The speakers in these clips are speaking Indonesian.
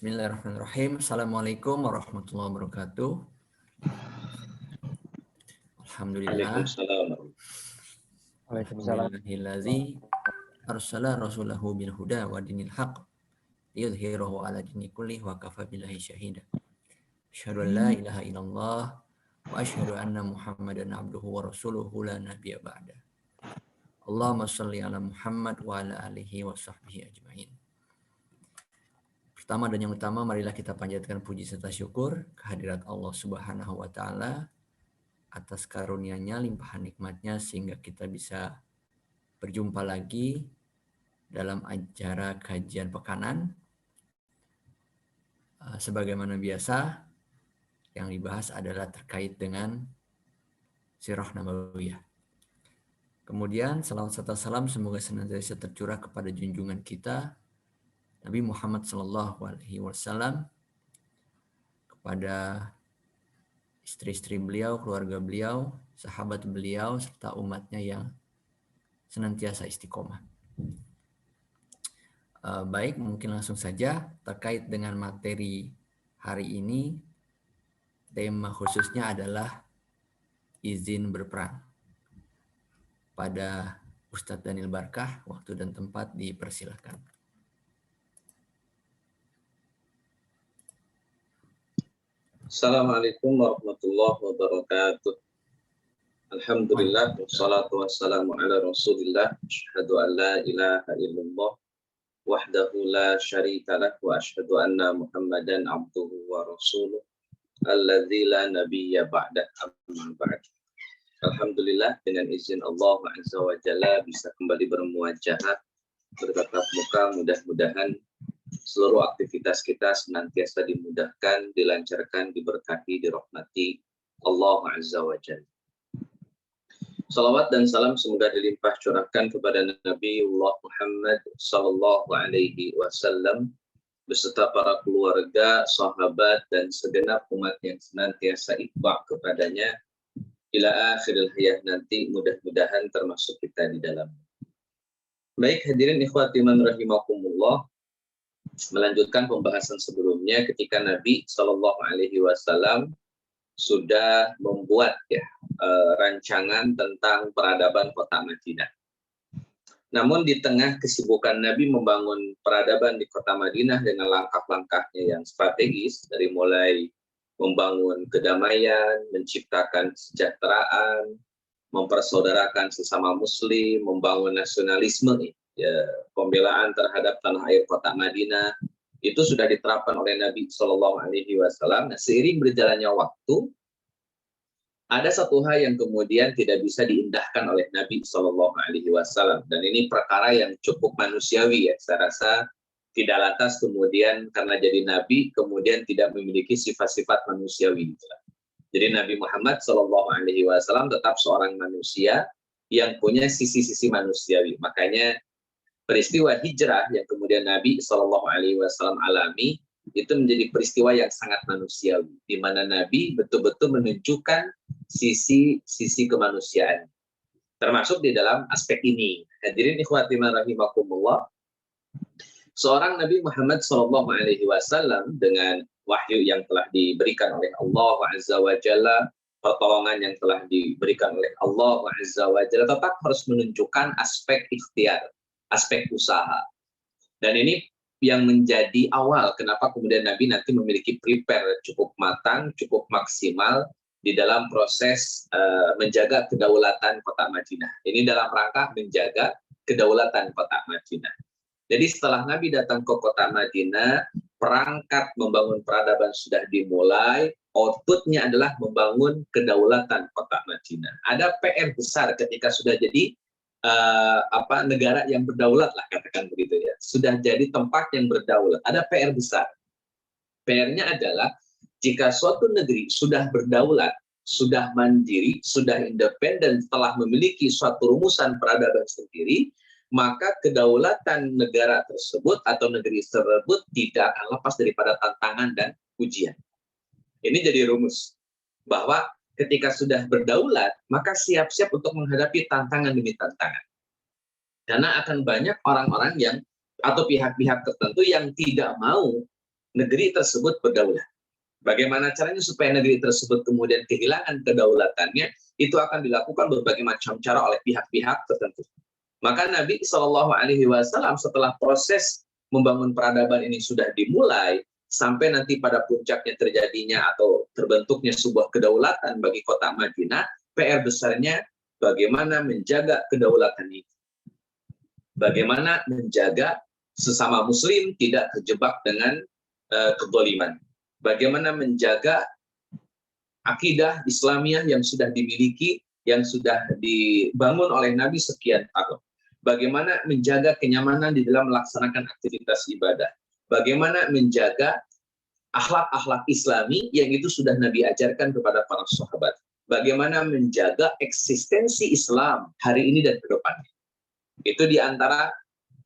Bismillahirrahmanirrahim. Assalamualaikum warahmatullahi wabarakatuh. Alhamdulillah. Alhamdulillahillazi arsala rasulahu bil huda wa dinil haq liyudhhirahu ala dini kullih wa kafa billahi syahida. Asyhadu an la ilaha illallah wa asyhadu anna Muhammadan abduhu wa rasuluhu la nabiyya ba'da. Allahumma shalli ala Muhammad wa ala alihi wa sahbihi ajmain. Pertama dan yang utama, marilah kita panjatkan puji serta syukur kehadirat Allah Subhanahu wa Ta'ala atas karunia-Nya, limpahan nikmat-Nya, sehingga kita bisa berjumpa lagi dalam acara kajian pekanan. Sebagaimana biasa, yang dibahas adalah terkait dengan Sirah Nabawiyah. Kemudian salawat serta salam semoga senantiasa tercurah kepada junjungan kita Nabi Muhammad SAW, kepada istri-istri beliau, keluarga beliau, sahabat beliau, serta umatnya yang senantiasa istiqomah. Baik, mungkin langsung saja terkait dengan materi hari ini. Tema khususnya adalah izin berperang. Pada Ustadz Daniel Barkah, waktu dan tempat dipersilahkan. Assalamualaikum warahmatullahi wabarakatuh. Alhamdulillah, wassalatu wassalamu ala rasulillah, asyhadu an la ilaha illallah wahdahu la syarika lah, wa asyhadu anna Muhammadan abduhu wa rasuluh alladzi la nabiyya ba'dah, amma ba'd. Alhamdulillah, dengan izin Allah Azza wa Jalla bisa kembali bermuajahat, bertatap muka. Mudah-mudahan seluruh aktivitas kita senantiasa dimudahkan, dilancarkan, diberkahi, dirahmati Allah Azza wa Jalla. Salawat dan salam semoga dilimpah curahkan kepada Nabiullah Muhammad sallallahu alaihi wasallam beserta para keluarga, sahabat, dan segenap umat yang senantiasa itba' kepadanya ila akhiril hayat nanti, mudah-mudahan termasuk kita di dalam. Baik, hadirin ikhwati man rahimakumullah, melanjutkan pembahasan sebelumnya ketika Nabi Shallallahu Alaihi Wasallam sudah membuat rancangan tentang peradaban kota Madinah. Namun di tengah kesibukan Nabi membangun peradaban di kota Madinah dengan langkah-langkahnya yang strategis, dari mulai membangun kedamaian, menciptakan kesejahteraan, mempersaudarakan sesama Muslim, membangun nasionalisme, pembelaan terhadap tanah air kota Madinah, itu sudah diterapkan oleh Nabi Shallallahu Alaihi Wasallam. Nah, seiring berjalannya waktu, ada satu hal yang kemudian tidak bisa diindahkan oleh Nabi Shallallahu Alaihi Wasallam, dan ini perkara yang cukup manusiawi ya. Saya rasa tidak lantas kemudian karena jadi Nabi kemudian tidak memiliki sifat-sifat manusiawi. Jadi Nabi Muhammad Shallallahu Alaihi Wasallam tetap seorang manusia yang punya sisi-sisi manusiawi. Makanya peristiwa hijrah yang kemudian Nabi Shallallahu Alaihi Wasallam alami itu menjadi peristiwa yang sangat manusiawi, di mana Nabi betul-betul menunjukkan sisi kemanusiaan, termasuk di dalam aspek ini. Hadirin ikhwati rahimakumullah, seorang Nabi Muhammad Shallallahu Alaihi Wasallam dengan wahyu yang telah diberikan oleh Allah Azza wa Jalla, pertolongan yang telah diberikan oleh Allah Azza wa Jalla, tetap harus menunjukkan aspek ikhtiar, aspek usaha. Dan ini yang menjadi awal kenapa kemudian Nabi nanti memiliki prepare cukup matang, cukup maksimal di dalam proses menjaga kedaulatan kota Madinah. Ini dalam rangka menjaga kedaulatan kota Madinah. Jadi setelah Nabi datang ke kota Madinah, perangkat membangun peradaban sudah dimulai, outputnya adalah membangun kedaulatan kota Madinah. Ada PR besar ketika sudah jadi negara yang berdaulat lah, katakan begitu ya, sudah jadi tempat yang berdaulat. Ada PR besar. PR-nya adalah jika suatu negeri sudah berdaulat, sudah mandiri, sudah independen, telah memiliki suatu rumusan peradaban sendiri, maka kedaulatan negara tersebut atau negeri tersebut tidak akan lepas daripada tantangan dan ujian. Ini jadi rumus bahwa ketika sudah berdaulat, maka siap-siap untuk menghadapi tantangan demi tantangan. Karena akan banyak orang-orang yang atau pihak-pihak tertentu yang tidak mau negeri tersebut berdaulat. Bagaimana caranya supaya negeri tersebut kemudian kehilangan kedaulatannya, itu akan dilakukan berbagai macam cara oleh pihak-pihak tertentu. Maka Nabi Shallallahu Alaihi Wasallam setelah proses membangun peradaban ini sudah dimulai, sampai nanti pada puncaknya terjadinya atau terbentuknya sebuah kedaulatan bagi kota Madinah, PR besarnya bagaimana menjaga kedaulatan ini. Bagaimana menjaga sesama muslim tidak terjebak dengan kezaliman. Bagaimana menjaga akidah Islamiyah yang sudah dimiliki, yang sudah dibangun oleh Nabi sekian tahun. Bagaimana menjaga kenyamanan di dalam melaksanakan aktivitas ibadah. Bagaimana menjaga akhlak-akhlak Islami yang itu sudah Nabi ajarkan kepada para sahabat. Bagaimana menjaga eksistensi Islam hari ini dan ke depannya. Itu diantara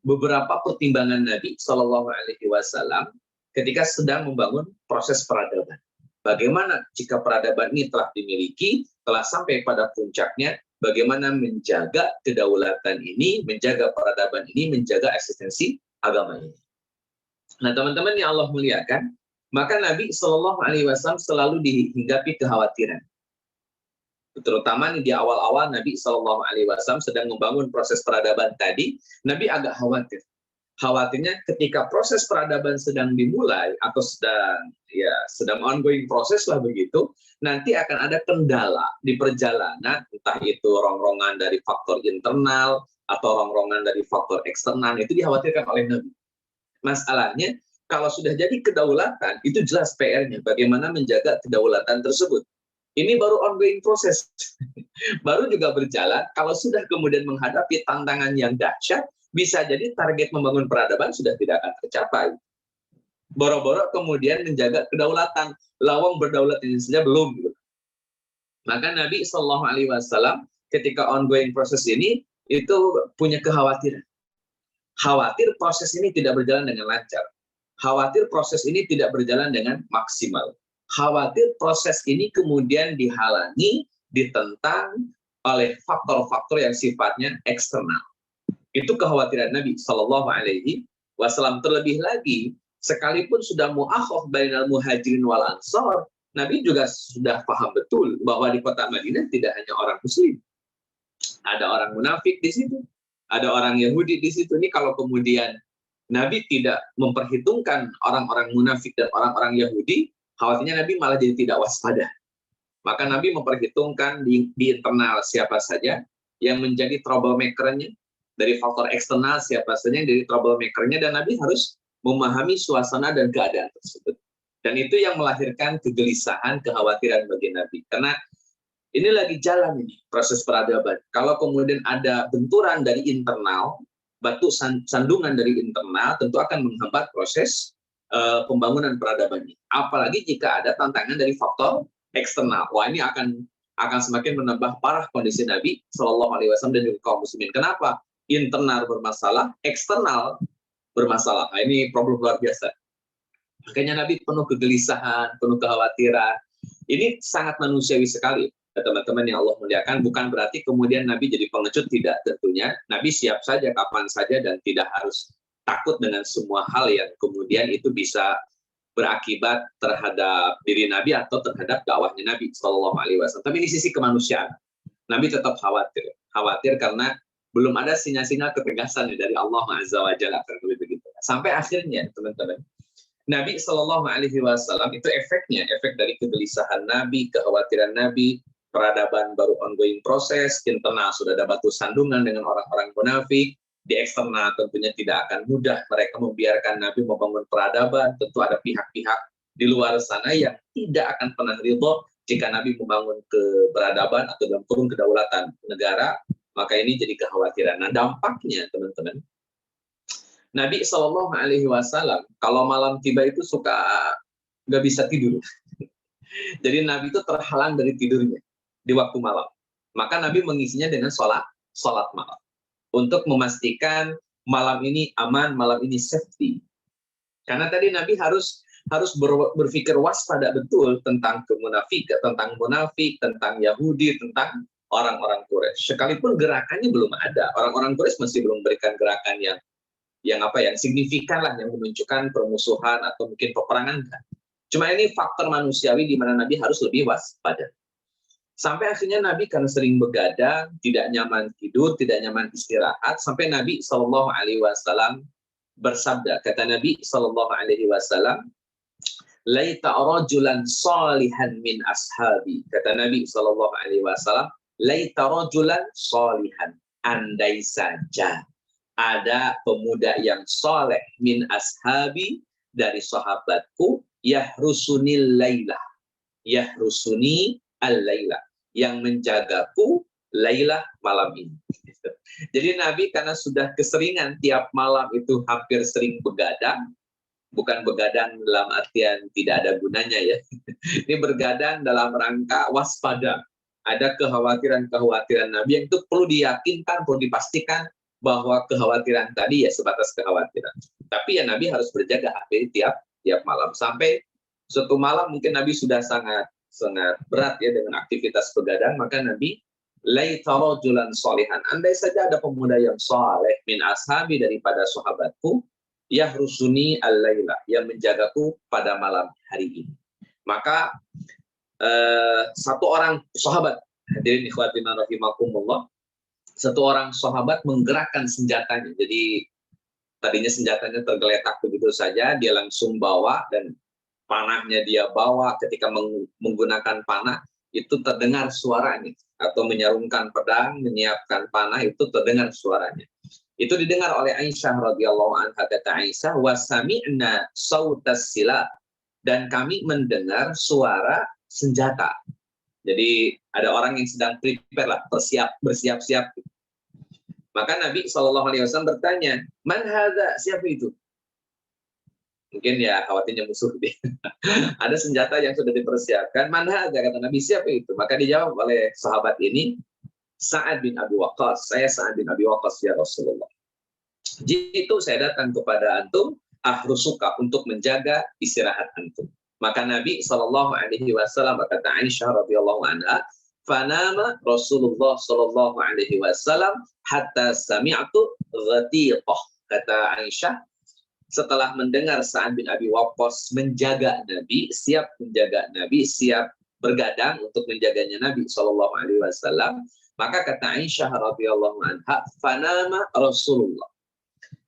beberapa pertimbangan Nabi Shallallahu Alaihi Wasallam ketika sedang membangun proses peradaban. Bagaimana jika peradaban ini telah dimiliki, telah sampai pada puncaknya, bagaimana menjaga kedaulatan ini, menjaga peradaban ini, menjaga eksistensi agama ini. Nah, teman-teman yang Allah muliakan, maka Nabi Shallallahu Alaihi Wasallam selalu dihinggapi kekhawatiran. Terutama di awal-awal Nabi Shallallahu Alaihi Wasallam sedang membangun proses peradaban tadi, Nabi agak khawatir. Khawatirnya ketika proses peradaban sedang dimulai atau sedang ongoing proses lah begitu, nanti akan ada kendala di perjalanan, entah itu rongrongan dari faktor internal atau rongrongan dari faktor eksternal, itu dikhawatirkan oleh Nabi. Masalahnya kalau sudah jadi kedaulatan, itu jelas PR-nya bagaimana menjaga kedaulatan tersebut. Ini baru ongoing proses, baru juga berjalan. Kalau sudah kemudian menghadapi tantangan yang dahsyat, bisa jadi target membangun peradaban sudah tidak akan tercapai. Boro-boro kemudian menjaga kedaulatan, lawang berdaulat ini saja belum. Maka Nabi Shallallahu Alaihi Wasallam ketika ongoing proses ini itu punya kekhawatiran. Khawatir proses ini tidak berjalan dengan lancar. Khawatir proses ini tidak berjalan dengan maksimal. Khawatir proses ini kemudian dihalangi, ditentang oleh faktor-faktor yang sifatnya eksternal. Itu kekhawatiran Nabi Shallallahu Alaihi Wasallam. Terlebih lagi, sekalipun sudah mu'akhaf bainal muhajirin wal ansor, Nabi juga sudah paham betul bahwa di kota Madinah tidak hanya orang Muslim, ada orang munafik di situ, ada orang Yahudi di situ. Ini kalau kemudian Nabi tidak memperhitungkan orang-orang munafik dan orang-orang Yahudi, khawatirnya Nabi malah jadi tidak waspada. Maka Nabi memperhitungkan di internal siapa saja yang menjadi troublemaker-nya, dari faktor eksternal siapa saja yang jadi troublemaker-nya, dan Nabi harus memahami suasana dan keadaan tersebut. Dan itu yang melahirkan kegelisahan, kekhawatiran bagi Nabi. Karena ini lagi jalan ini, proses peradaban. Kalau kemudian ada benturan dari internal, batu sandungan dari internal, tentu akan menghambat proses pembangunan peradaban ini. Apalagi jika ada tantangan dari faktor eksternal. Wah, ini akan semakin menambah parah kondisi Nabi Shallallahu Alaihi Wasallam dan juga kaum muslimin. Kenapa? Internal bermasalah, eksternal bermasalah. Nah, ini problem luar biasa. Makanya Nabi penuh kegelisahan, penuh kekhawatiran. Ini sangat manusiawi sekali, teman-teman yang Allah muliakan. Bukan berarti kemudian Nabi jadi pengecut, tidak. Tentunya Nabi siap saja kapan saja dan tidak harus takut dengan semua hal yang kemudian itu bisa berakibat terhadap diri Nabi atau terhadap dakwahnya Nabi Shallallahu Alaihi Wasallam. Tapi ini sisi kemanusiaan. Nabi tetap khawatir karena belum ada sinyal-sinyal ketegasan dari Allah Azza wa Jalla, begitu. Sampai akhirnya, teman-teman, Nabi Shallallahu Alaihi Wasallam itu efek dari kegelisahan Nabi, kekhawatiran Nabi, peradaban baru ongoing proses, internal sudah ada batu sandungan dengan orang-orang munafik, di eksternal tentunya tidak akan mudah mereka membiarkan Nabi membangun peradaban. Tentu ada pihak-pihak di luar sana yang tidak akan pernah ridho jika Nabi membangun keberadaban atau dalam kurung kedaulatan negara. Maka ini jadi kekhawatiran. Nah, dampaknya, teman-teman, Nabi Shallallahu Alaihi Wasallam kalau malam tiba itu suka nggak bisa tidur. Jadi Nabi itu terhalang dari tidurnya di waktu malam. Maka Nabi mengisinya dengan sholat malam untuk memastikan malam ini aman, malam ini safety. Karena tadi Nabi harus berpikir waspada betul tentang tentang munafik, tentang Yahudi, tentang orang-orang Quraisy. Sekalipun gerakannya belum ada, orang-orang Quraisy masih belum memberikan gerakan yang signifikan lah, yang menunjukkan permusuhan atau mungkin peperangan. Cuma ini faktor manusiawi di mana Nabi harus lebih waspada. Sampai akhirnya Nabi karena sering begadang, tidak nyaman tidur, tidak nyaman istirahat, sampai Nabi Shallallahu Alaihi Wasallam bersabda, kata Nabi Shallallahu Alaihi Wasallam, laita rajulan salihan min ashabi, kata Nabi Shallallahu Alaihi Wasallam, laita rajulan salihan, andai saja ada pemuda yang soleh min ashabi, dari sahabatku, yahrusuni al-lailah, yang menjagaku lailah, malam ini. Jadi Nabi karena sudah keseringan tiap malam itu hampir sering begadang, bukan begadang dalam artian tidak ada gunanya ya. Ini bergadang dalam rangka waspada. Ada kekhawatiran-kekhawatiran Nabi yang itu perlu diyakinkan, perlu dipastikan bahwa kekhawatiran tadi ya sebatas kekhawatiran. Tapi ya Nabi harus berjaga hampir tiap malam. Sampai suatu malam mungkin Nabi sudah sangat berat ya dengan aktivitas begadang, maka Nabi laita rajulan sholihan, andai saja ada pemuda yang saleh min ashabi, daripada sahabatku, yahrusuni al-laila, yang menjagaku pada malam hari ini. Maka satu orang sahabat, hadirin ikhwatina rahimakumullah, satu orang sahabat menggerakkan senjatanya. Jadi tadinya senjatanya tergeletak begitu saja, dia langsung bawa, dan panahnya dia bawa. Ketika menggunakan panah itu terdengar suaranya, atau menyarungkan pedang, menyiapkan panah, itu terdengar suaranya. Itu didengar oleh Aisyah radhiyallahu anha, kata Aisyah, wasami'na sautas sila, dan kami mendengar suara senjata. Jadi ada orang yang sedang prepare lah, bersiap-siap. Maka Nabi SAW bertanya, man hadza, siapa itu? Mungkin ya khawatirnya musuh. Ada senjata yang sudah dipersiapkan, man hadza, kata Nabi, siapa itu? Maka dijawab oleh sahabat ini, Sa'ad bin Abi Waqqas, saya Sa'ad bin Abi Waqqas ya Rasulullah. Jitu, saya datang kepada antum, ahrusuka, untuk menjaga istirahat antum. Maka Nabi SAW berkata, Aisyah radhiyallahu anha, fanama Rasulullah sallallahu alaihi wasallam hatta sami'tu ghatiqah. Kata Aisyah, setelah mendengar Sa'ad bin Abi Waqqas menjaga Nabi, siap menjaga Nabi, siap bergadang untuk menjaganya Nabi sallallahu alaihi wasallam, maka kata Aisyah radhiyallahu anha, fanama Rasulullah.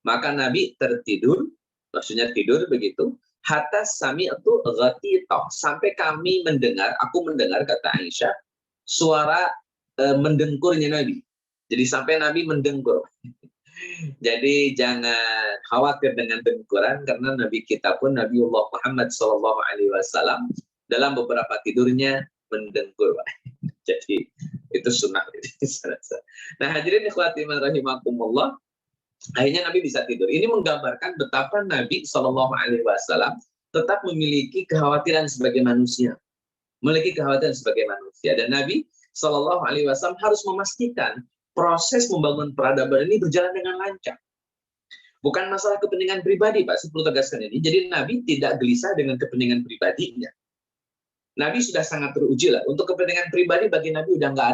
Maka Nabi tertidur, maksudnya tidur begitu, hatta sami'tu ghatiqah, sampai aku mendengar, kata Aisyah, suara mendengkurnya Nabi. Jadi sampai Nabi mendengkur. Jadi jangan khawatir dengan dengkuran, karena Nabi kita pun Nabiullah Muhammad SAW dalam beberapa tidurnya mendengkur. Jadi itu sunnah. Nah hadirin ikhwati rahimakumullah, akhirnya Nabi bisa tidur. Ini menggambarkan betapa Nabi SAW tetap memiliki kekhawatiran sebagai manusia. Dan Nabi SAW harus memastikan proses membangun peradaban ini berjalan dengan lancar. Bukan masalah kepentingan pribadi, Pak, saya perlu tegaskan ini. Jadi Nabi tidak gelisah dengan kepentingan pribadinya. Nabi sudah sangat teruji lah. Untuk kepentingan pribadi bagi Nabi udah nggak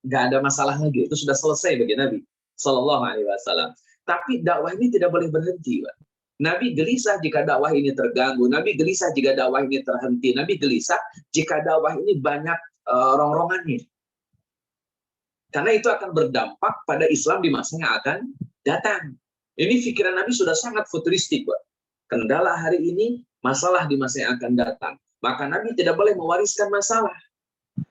ada masalah lagi. Itu sudah selesai bagi Nabi SAW. Tapi dakwah ini tidak boleh berhenti, Pak. Nabi gelisah jika dakwah ini terganggu. Nabi gelisah jika dakwah ini terhenti. Nabi gelisah jika dakwah ini banyak rongrongannya. Karena itu akan berdampak pada Islam di masa yang akan datang. Ini pikiran Nabi sudah sangat futuristik, Pak. Kendala hari ini, masalah di masa yang akan datang. Maka Nabi tidak boleh mewariskan masalah.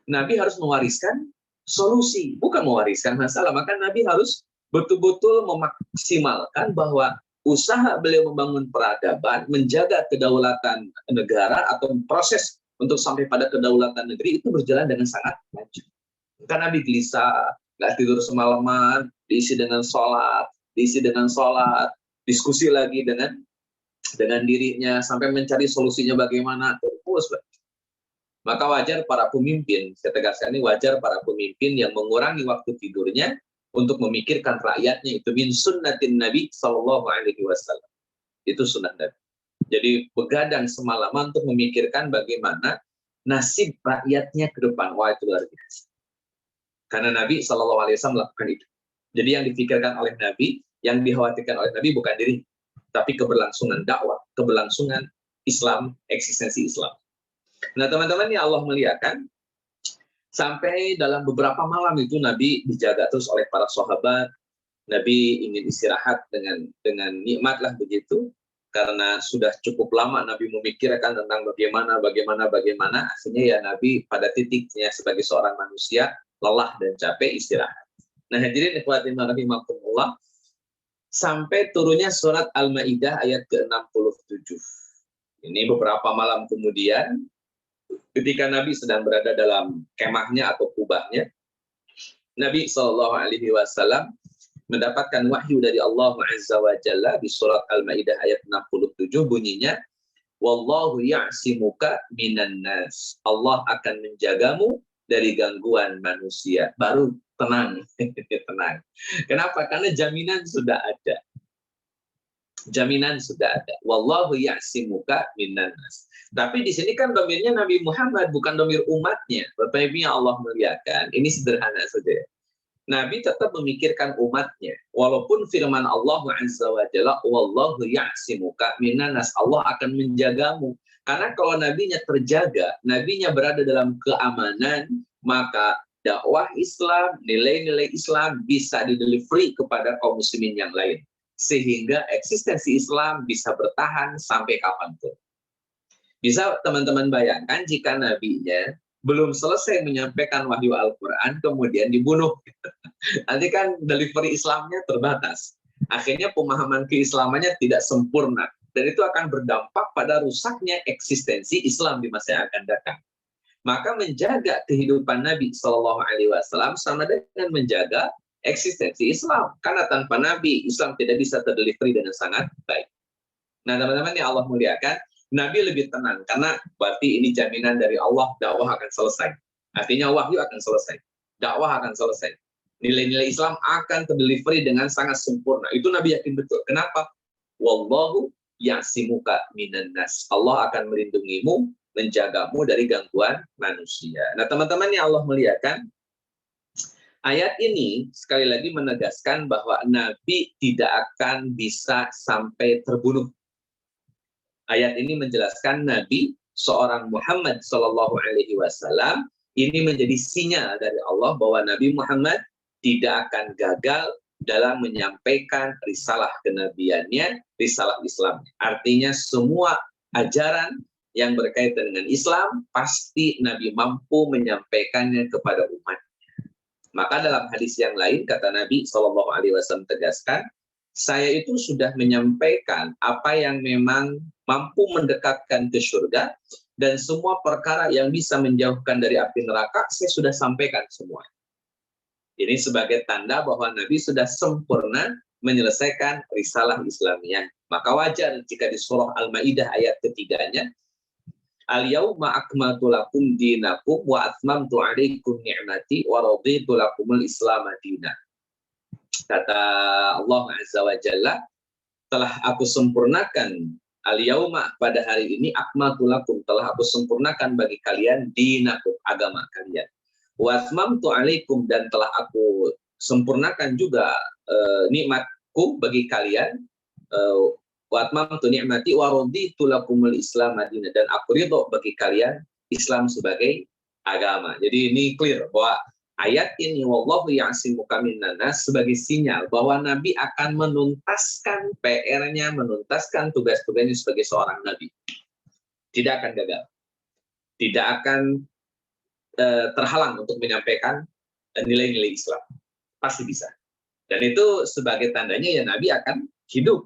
Nabi harus mewariskan solusi, bukan mewariskan masalah. Maka Nabi harus betul-betul memaksimalkan bahwa usaha beliau membangun peradaban, menjaga kedaulatan negara atau proses untuk sampai pada kedaulatan negeri itu berjalan dengan sangat lancar. Karena Nabi gelisah, nggak tidur semalaman, diisi dengan sholat, diskusi lagi dengan dirinya sampai mencari solusinya bagaimana. Terus, maka wajar para pemimpin, saya tegaskan ini, wajar para pemimpin yang mengurangi waktu tidurnya untuk memikirkan rakyatnya. Itu min sunnatin Nabi Sallallahu Alaihi Wasallam. Itu sunnah Nabi. Jadi begadang semalaman untuk memikirkan bagaimana nasib rakyatnya ke depan. Wah, itu luar biasa. Karena Nabi Sallallahu Alaihi Wasallam melakukan itu. Jadi yang dipikirkan oleh Nabi Yang dikhawatirkan oleh Nabi bukan diri, tapi keberlangsungan dakwah, keberlangsungan Islam, eksistensi Islam. Nah, teman-teman, yang Allah muliakan, sampai dalam beberapa malam itu Nabi dijaga terus oleh para sahabat. Nabi ingin istirahat dengan nikmat lah begitu, karena sudah cukup lama Nabi memikirkan tentang bagaimana. Akhirnya ya Nabi pada titiknya sebagai seorang manusia lelah dan capek istirahat. Nah, hadirin ikhwatin rahimakumullah, sampai turunnya surat Al-Maidah ayat ke-67. Ini beberapa malam kemudian, ketika Nabi sedang berada dalam kemahnya atau kubahnya, Nabi SAW mendapatkan wahyu dari Allah Azza wa Jalla di surat Al-Maidah ayat 67, bunyinya, Wallahu ya'simuka minan nas. Allah akan menjagamu dari gangguan manusia. Baru tenang. Tenang. Kenapa? Karena jaminan sudah ada. Jaminan sudah ada. Wallahu ya'simuka minan nas. Tapi di sini kan domirnya Nabi Muhammad, bukan domir umatnya. Bapak Ibu yang Allah muliakan, ini sederhana saja. Nabi tetap memikirkan umatnya. Walaupun firman Allah Azza wa Jalla, Wallahu ya'simuka minan nas, Allah akan menjagamu. Karena kalau nabinya terjaga, nabinya berada dalam keamanan, maka dakwah Islam, nilai-nilai Islam bisa didelivery kepada kaum muslimin yang lain. Sehingga eksistensi Islam bisa bertahan sampai kapanpun. Bisa teman-teman bayangkan jika nabinya belum selesai menyampaikan wahyu Al-Quran, kemudian dibunuh. Nanti kan delivery Islamnya terbatas. Akhirnya pemahaman keislamannya tidak sempurna. Dan itu akan berdampak pada rusaknya eksistensi Islam di masa yang akan datang. Maka menjaga kehidupan Nabi SAW sama dengan menjaga eksistensi Islam. Karena tanpa Nabi, Islam tidak bisa terdelivery dengan sangat baik. Nah, teman-teman yang Allah muliakan, Nabi lebih tenang, karena berarti ini jaminan dari Allah, dakwah akan selesai. Artinya wahyu akan selesai, dakwah akan selesai. Nilai-nilai Islam akan terdelivery dengan sangat sempurna. Itu Nabi yakin betul. Kenapa? Wallahu ya'simuka minan nas. Allah akan melindungimu, menjagamu dari gangguan manusia. Nah, teman-teman yang Allah muliakan, ayat ini sekali lagi menegaskan bahwa Nabi tidak akan bisa sampai terbunuh. Ayat ini menjelaskan Nabi, seorang Muhammad SAW, ini menjadi sinyal dari Allah bahwa Nabi Muhammad tidak akan gagal dalam menyampaikan risalah kenabiannya, risalah Islam. Artinya semua ajaran yang berkaitan dengan Islam, pasti Nabi mampu menyampaikannya kepada umatnya. Maka dalam hadis yang lain, kata Nabi SAW tegaskan, saya itu sudah menyampaikan apa yang memang mampu mendekatkan ke surga, dan semua perkara yang bisa menjauhkan dari api neraka, saya sudah sampaikan semua. Ini sebagai tanda bahwa Nabi sudah sempurna menyelesaikan risalah Islamiyah. Maka wajar jika di surah Al-Maidah ayat ketiganya, Al-yawma akmaltu lakum dinakum wa atmamtu alaikum ni'mati wa raditu lakumul Islam madinah. Kata Allah Azza wa Jalla, telah aku sempurnakan al-yauma, pada hari ini, akmaltu lakum, telah aku sempurnakan bagi kalian dinakum, agama kalian. Wa atmamtu alaikum, dan telah aku sempurnakan juga nikmatku bagi kalian. Wa atmamtu ni'mati wa raditu lakumul Islam madinah, dan aku ridho bagi kalian Islam sebagai agama. Jadi ini clear bahwa ayat ini, wallahu ya'simuka minan nas, sebagai sinyal bahwa Nabi akan menuntaskan PR-nya, menuntaskan tugas-tugasnya sebagai seorang Nabi. Tidak akan gagal. Tidak akan terhalang untuk menyampaikan nilai-nilai Islam. Pasti bisa. Dan itu sebagai tandanya ya Nabi akan hidup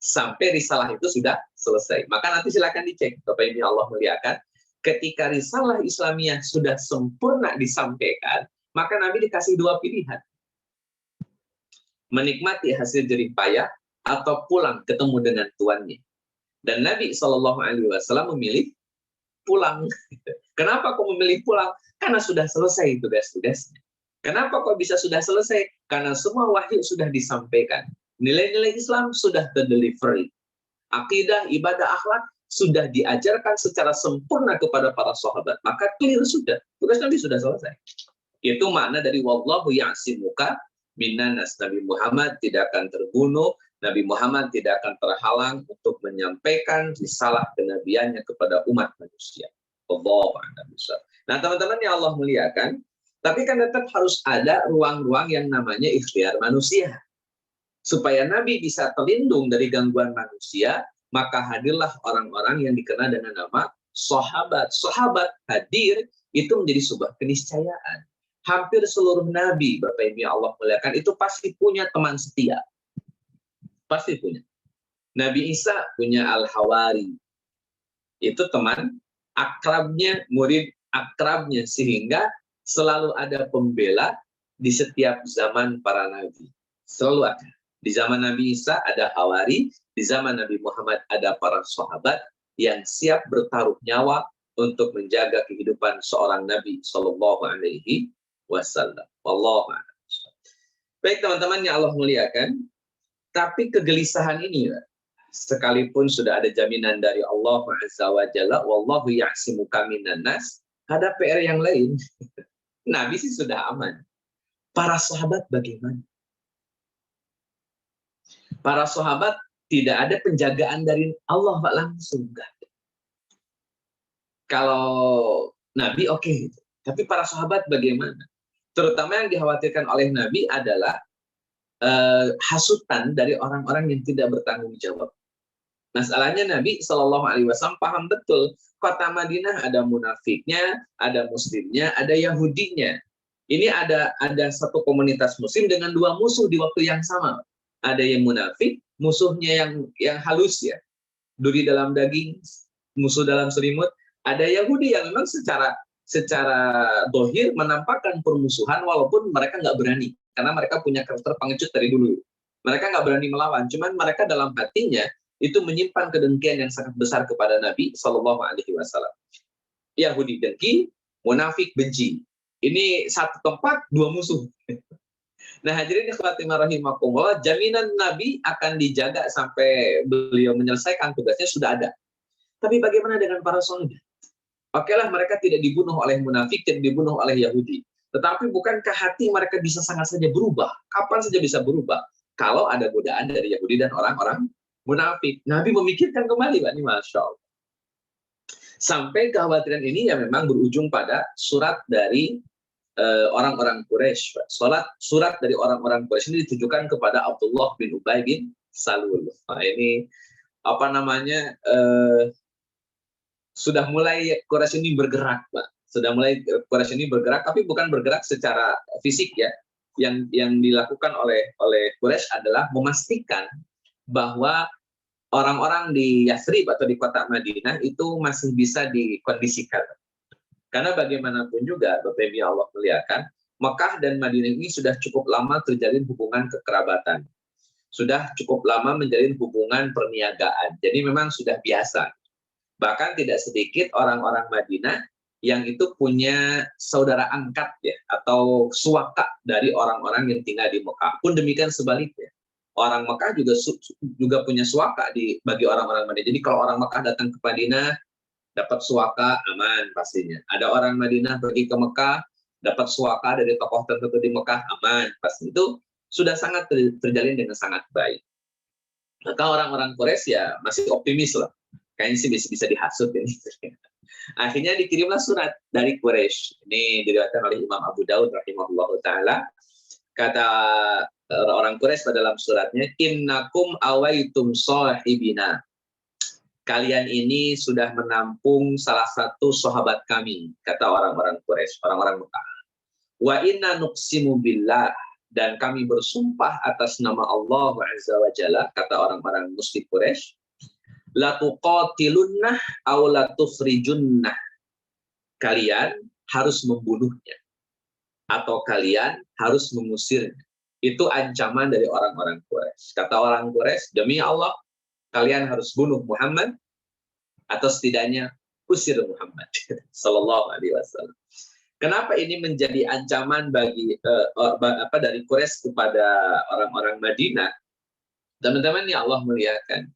sampai risalah itu sudah selesai. Maka nanti silakan dicek, Bapak Ibu Allah muliakan, ketika risalah Islamiyah sudah sempurna disampaikan, maka Nabi dikasih dua pilihan. Menikmati hasil jerih payah atau pulang ketemu dengan tuannya. Dan Nabi SAW memilih pulang. Kenapa kok memilih pulang? Karena sudah selesai tugas-tugasnya. Kenapa kok bisa sudah selesai? Karena semua wahyu sudah disampaikan. Nilai-nilai Islam sudah terdelivery. Akidah, ibadah, akhlak sudah diajarkan secara sempurna kepada para sahabat. Maka clear sudah. Tugas Nabi sudah selesai. Itu makna dari wallahu ya'simuka minanas. Nabi Muhammad tidak akan terbunuh, Nabi Muhammad tidak akan terhalang untuk menyampaikan risalah kenabiannya kepada umat manusia. Allahu a'lam bishawab. Nah, teman-teman yang Allah muliakan, tapi kan tetap harus ada ruang-ruang yang namanya ikhtiar manusia. Supaya Nabi bisa terlindung dari gangguan manusia, maka hadirlah orang-orang yang dikenal dengan nama sahabat. Sahabat hadir itu menjadi sebuah keniscayaan. Hampir seluruh Nabi, Bapak Ibu yang Allah muliakan, itu pasti punya teman setia. Pasti punya. Nabi Isa punya Al-Hawari. Itu teman akrabnya, murid akrabnya, sehingga selalu ada pembela di setiap zaman para nabi. Selalu ada. Di zaman Nabi Isa ada Hawari, di zaman Nabi Muhammad ada para sahabat yang siap bertaruh nyawa untuk menjaga kehidupan seorang Nabi Shallallahu Alaihi Wasallam. Wallahu a'lam. Baik teman-teman yang Allah muliakan, tapi kegelisahan ini, sekalipun sudah ada jaminan dari Allah Azza wa Jalla, wallahu ya'simuka minan nas, ada PR yang lain. Nabi sih sudah aman. Para sahabat bagaimana? Para sahabat tidak ada penjagaan dari Allah langsung. Kalau Nabi oke. Tapi para sahabat bagaimana? Terutama yang dikhawatirkan oleh Nabi adalah hasutan dari orang-orang yang tidak bertanggung jawab. Masalahnya Nabi Shallallahu Alaihi Wasallam paham betul, kota Madinah ada munafiknya, ada muslimnya, ada Yahudinya. Ini ada satu komunitas muslim dengan dua musuh di waktu yang sama. Ada yang munafik, musuhnya yang halus ya, duri dalam daging, musuh dalam selimut. Ada Yahudi yang memang secara dohir menampakkan permusuhan walaupun mereka nggak berani, karena mereka punya karakter pengecut dari dulu. Mereka nggak berani melawan, cuman mereka dalam hatinya itu menyimpan kedengkian yang sangat besar kepada Nabi Shallallahu Alaihi Wasallam. Yahudi dengki, munafik benci. Ini satu tempat dua musuh. Nah, hadirin ikhwatimah rahimakumullah, jaminan Nabi akan dijaga sampai beliau menyelesaikan tugasnya sudah ada. Tapi bagaimana dengan para sahabat? Oke lah, mereka tidak dibunuh oleh munafik, tidak dibunuh oleh Yahudi. Tetapi bukankah hati mereka bisa sangat saja berubah? Kapan saja bisa berubah? Kalau ada godaan dari Yahudi dan orang-orang munafik. Nabi memikirkan kembali, Pak, ini Masya Allah. Sampai kekhawatiran ini ya memang berujung pada surat dari orang-orang Quraisy. Surat dari orang-orang Quraisy ini ditujukan kepada Abdullah bin Ubay bin Salul. Nah, ini apa namanya, sudah mulai Quraisy ini bergerak, Pak. Sudah mulai Quraisy ini bergerak, tapi bukan bergerak secara fisik ya. Yang dilakukan oleh Quraisy adalah memastikan bahwa orang-orang di Yathrib atau di kota Madinah itu masih bisa dikondisikan. Karena bagaimanapun juga, Bapak Ibu Allah muliakan, Mekah dan Madinah ini sudah cukup lama terjalin hubungan kekerabatan. Sudah cukup lama menjalin hubungan perniagaan. Jadi memang sudah biasa. Bahkan tidak sedikit orang-orang Madinah yang itu punya saudara angkat ya, atau suaka dari orang-orang yang tinggal di Mekah. Pun demikian sebaliknya. Orang Mekah juga punya suaka bagi orang-orang Madinah. Jadi kalau orang Mekah datang ke Madinah, dapat suaka, aman pastinya. Ada orang Madinah pergi ke Mekah, dapat suaka dari tokoh tertentu di Mekah, aman pasti. Itu sudah sangat terjalin dengan sangat baik. Maka orang-orang Quraisy ya masih optimis lah. Kayaknya sih bisa dihasut ini. Akhirnya dikirimlah surat dari Quraisy. Ini diriwayatkan oleh Imam Abu Daud rahimahullahu taala. Kata orang Quraisy dalam suratnya, innakum awaitum sahibina. Kalian ini sudah menampung salah satu sahabat kami, kata orang-orang Quraisy, orang-orang Mekah. Wa inna nuqsimu billah, dan kami bersumpah atas nama Allah Azza wa Jalla, kata orang-orang musyrik Quraisy, la tuqatilunnah aw la tukhrijunnah. Kalian harus membunuhnya atau kalian harus mengusirnya. Itu ancaman dari orang-orang Quraisy. Kata orang Quraisy, demi Allah, kalian harus bunuh Muhammad atau setidaknya usir Muhammad sallallahu alaihi wasallam. Kenapa ini menjadi ancaman bagi dari Quraisy kepada orang-orang Madinah? Teman-teman ya Allah muliakan,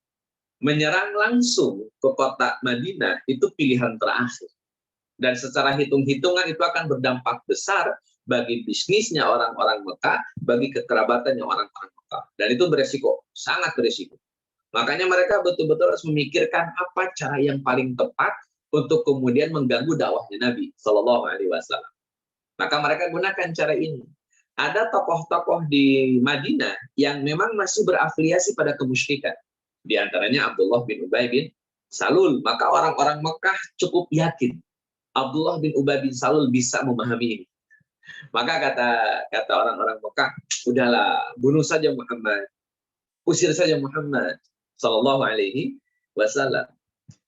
menyerang langsung ke kota Madinah itu pilihan terakhir. Dan secara hitung-hitungan itu akan berdampak besar bagi bisnisnya orang-orang Mekah, bagi kekerabatannya orang-orang Mekah. Dan itu beresiko, sangat beresiko. Makanya mereka betul-betul harus memikirkan apa cara yang paling tepat untuk kemudian mengganggu dakwahnya Nabi Shallallahu Alaihi Wasallam. Maka mereka gunakan cara ini. Ada tokoh-tokoh di Madinah yang memang masih berafiliasi pada kemusyrikan. Di antaranya Abdullah bin Ubay bin Salul. Maka orang-orang Mekah cukup yakin Abdullah bin Ubay bin Salul bisa memahami ini. Maka kata orang-orang Mekah, udahlah, bunuh saja Muhammad, usir saja Muhammad Sallallahu Alaihi Wasallam.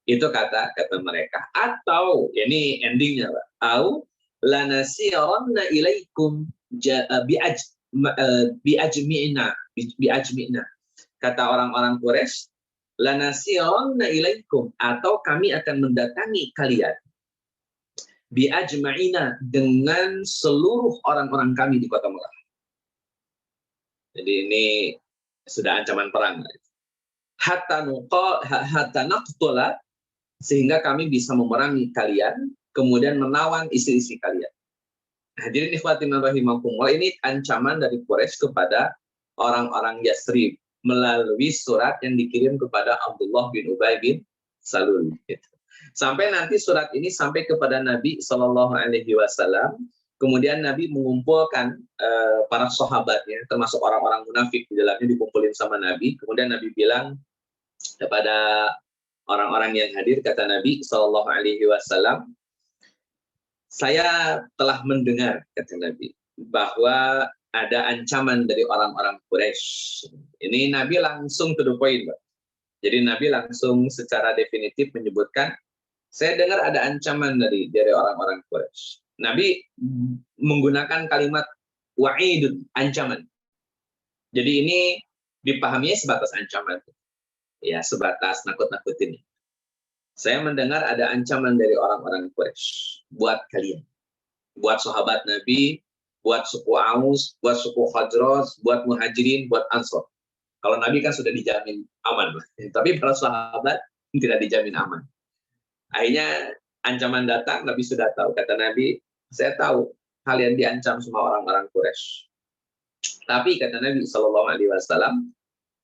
Itu kata mereka. Atau ini endingnya, Pak. Au lanasiranna ilaikum biajmi'na. Kata orang-orang Quraisy, lanasiranna ilaikum, atau kami akan mendatangi kalian biajma'ina, dengan seluruh orang-orang kami di kota Mekah. Jadi ini sudah ancaman perang. Hatta naqtula, sehingga kami bisa memerangi kalian, kemudian menawan istri-istri kalian. Hadirin ikhwati rahimakumullah, ini ancaman dari Quraisy kepada orang-orang Yathrib melalui surat yang dikirim kepada Abdullah bin Ubay bin Salul. Sampai nanti surat ini sampai kepada Nabi Shallallahu Alaihi Wasallam. Kemudian Nabi mengumpulkan para sahabatnya, termasuk orang-orang munafik di dalamnya, dikumpulin sama Nabi. Kemudian Nabi bilang kepada orang-orang yang hadir, kata Nabi Shallallahu Alaihi Wasallam, saya telah mendengar, kata Nabi, bahwa ada ancaman dari orang-orang Quraisy. Ini Nabi langsung to the point, Pak. Jadi Nabi langsung secara definitif menyebutkan, saya dengar ada ancaman dari orang-orang Quraisy. Nabi menggunakan kalimat wa'idun, ancaman. Jadi ini dipahaminya sebatas ancaman. Ya, sebatas nakut-nakutin. Saya mendengar ada ancaman dari orang-orang Quraisy buat kalian. Buat sahabat Nabi, buat suku Aus, buat suku Khazraj, buat Muhajirin, buat Ansor. Kalau Nabi kan sudah dijamin aman, tapi para sahabat tidak dijamin aman. Akhirnya ancaman datang, Nabi sudah tahu. Kata Nabi, saya tahu kalian diancam semua orang-orang Quraisy. Tapi kata Nabi Shallallahu Alaihi Wasallam,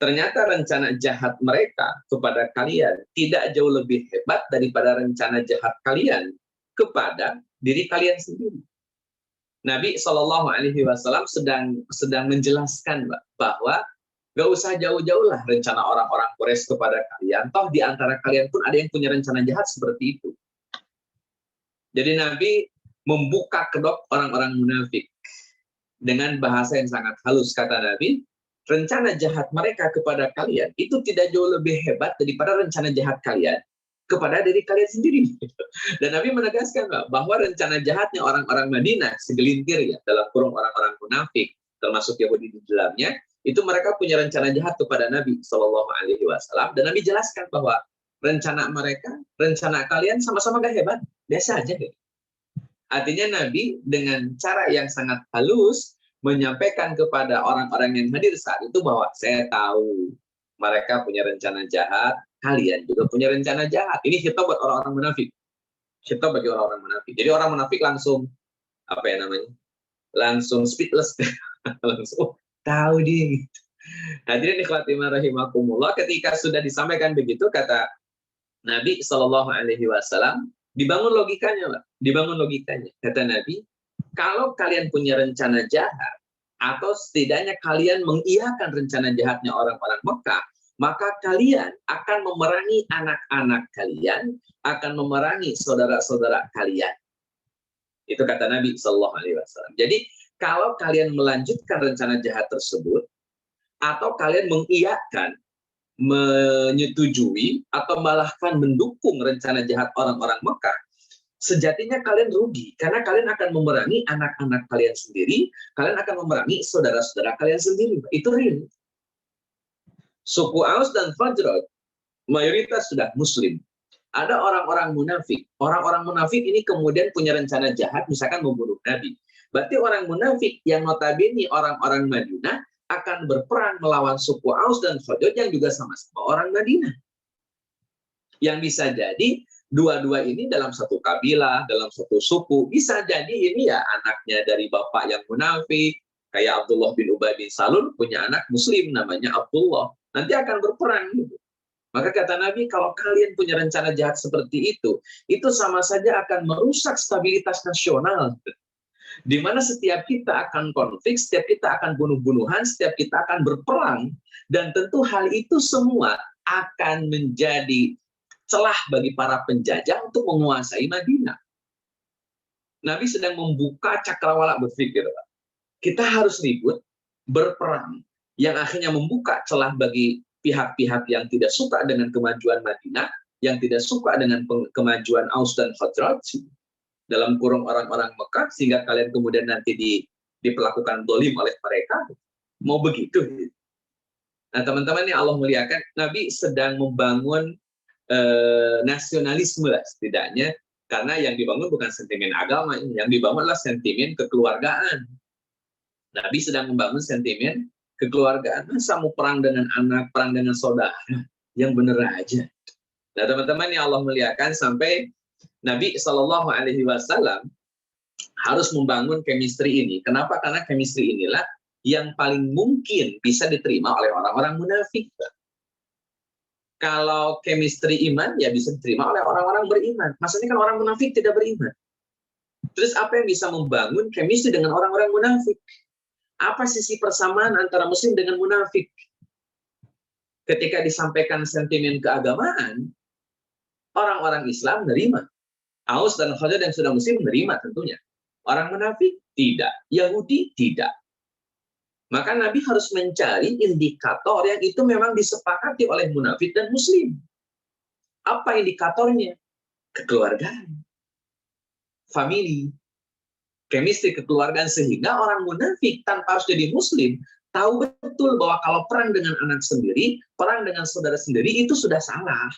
ternyata rencana jahat mereka kepada kalian tidak jauh lebih hebat daripada rencana jahat kalian kepada diri kalian sendiri. Nabi Shallallahu Alaihi Wasallam sedang menjelaskan, bahwa gak usah jauh-jauh lah rencana orang-orang Quraisy kepada kalian. Toh di antara kalian pun ada yang punya rencana jahat seperti itu. Jadi Nabi membuka kedok orang-orang munafik dengan bahasa yang sangat halus. Kata Nabi, rencana jahat mereka kepada kalian itu tidak jauh lebih hebat daripada rencana jahat kalian kepada diri kalian sendiri. Dan Nabi menegaskan bahwa rencana jahatnya orang-orang Madinah, segelintir ya, dalam kurung orang-orang munafik, termasuk Yahudi di dalamnya, itu mereka punya rencana jahat kepada Nabi Shallallahu Alaihi Wasallam. Dan Nabi jelaskan bahwa rencana mereka, rencana kalian sama-sama gak hebat, biasa aja. Artinya Nabi dengan cara yang sangat halus menyampaikan kepada orang-orang yang hadir saat itu bahwa saya tahu mereka punya rencana jahat, kalian juga punya rencana jahat. Ini khitab buat orang-orang munafik. Khitab bagi orang-orang munafik. Jadi orang munafik langsung apa ya namanya? Langsung speechless. Langsung tahu dia. Hadirin ikhwati rahimakumullah, ketika sudah disampaikan begitu kata Nabi Shallallahu Alaihi Wasallam, dibangun logikanya, Pak. Dibangun logikanya. Kata Nabi, kalau kalian punya rencana jahat, atau setidaknya kalian mengiyakan rencana jahatnya orang-orang Mekah, maka kalian akan memerangi anak-anak kalian, akan memerangi saudara-saudara kalian. Itu kata Nabi Shallallahu Alaihi Wasallam. Jadi kalau kalian melanjutkan rencana jahat tersebut, atau kalian mengiyakan, menyetujui, atau bahkan mendukung rencana jahat orang-orang Mekah, sejatinya kalian rugi, karena kalian akan memerangi anak-anak kalian sendiri, kalian akan memerangi saudara-saudara kalian sendiri. Itu real. Suku Aus dan Khazraj mayoritas sudah Muslim. Ada orang-orang munafik. Orang-orang munafik ini kemudian punya rencana jahat, misalkan membunuh Nabi. Berarti orang munafik yang notabene orang-orang Madinah akan berperang melawan suku Aus dan Khazraj yang juga sama-sama orang Madinah. Yang bisa jadi dua-dua ini dalam satu kabilah, dalam satu suku, bisa jadi ini ya anaknya dari bapak yang munafik, kayak Abdullah bin Ubay bin Salul punya anak muslim namanya Abdullah, nanti akan berperang gitu. Maka kata Nabi, kalau kalian punya rencana jahat seperti itu sama saja akan merusak stabilitas nasional. Di mana setiap kita akan konflik, setiap kita akan bunuh-bunuhan, setiap kita akan berperang, dan tentu hal itu semua akan menjadi celah bagi para penjajah untuk menguasai Madinah. Nabi sedang membuka cakrawala berpikir, kita harus ribut, berperang, yang akhirnya membuka celah bagi pihak-pihak yang tidak suka dengan kemajuan Madinah, yang tidak suka dengan kemajuan Aus dan Khazraj, dalam kurung orang-orang Mekah, sehingga kalian kemudian nanti diperlakukan dolim oleh mereka. Mau begitu? Nah, teman-teman yang Allah muliakan, Nabi sedang membangun nasionalisme lah setidaknya, karena yang dibangun bukan sentimen agama, yang dibangun adalah sentimen kekeluargaan. Nabi sedang membangun sentimen kekeluargaan. Masa mau perang dengan anak, perang dengan saudara, yang bener aja. Nah, teman-teman yang Allah muliakan, sampai Nabi SAW harus membangun chemistry ini. Kenapa? Karena chemistry inilah yang paling mungkin bisa diterima oleh orang-orang munafik. Kalau chemistry iman, ya bisa diterima oleh orang-orang beriman. Maksudnya kan orang munafik tidak beriman. Terus apa yang bisa membangun chemistry dengan orang-orang munafik? Apa sisi persamaan antara muslim dengan munafik? Ketika disampaikan sentimen keagamaan, orang-orang Islam menerima. Aus dan Khazraj yang sudah muslim menerima tentunya. Orang munafik tidak, Yahudi tidak. Maka Nabi harus mencari indikator yang itu memang disepakati oleh munafik dan muslim. Apa indikatornya? Kekeluargaan, family, chemistry kekeluargaan, sehingga orang munafik tanpa harus jadi muslim tahu betul bahwa kalau perang dengan anak sendiri, perang dengan saudara sendiri itu sudah salah.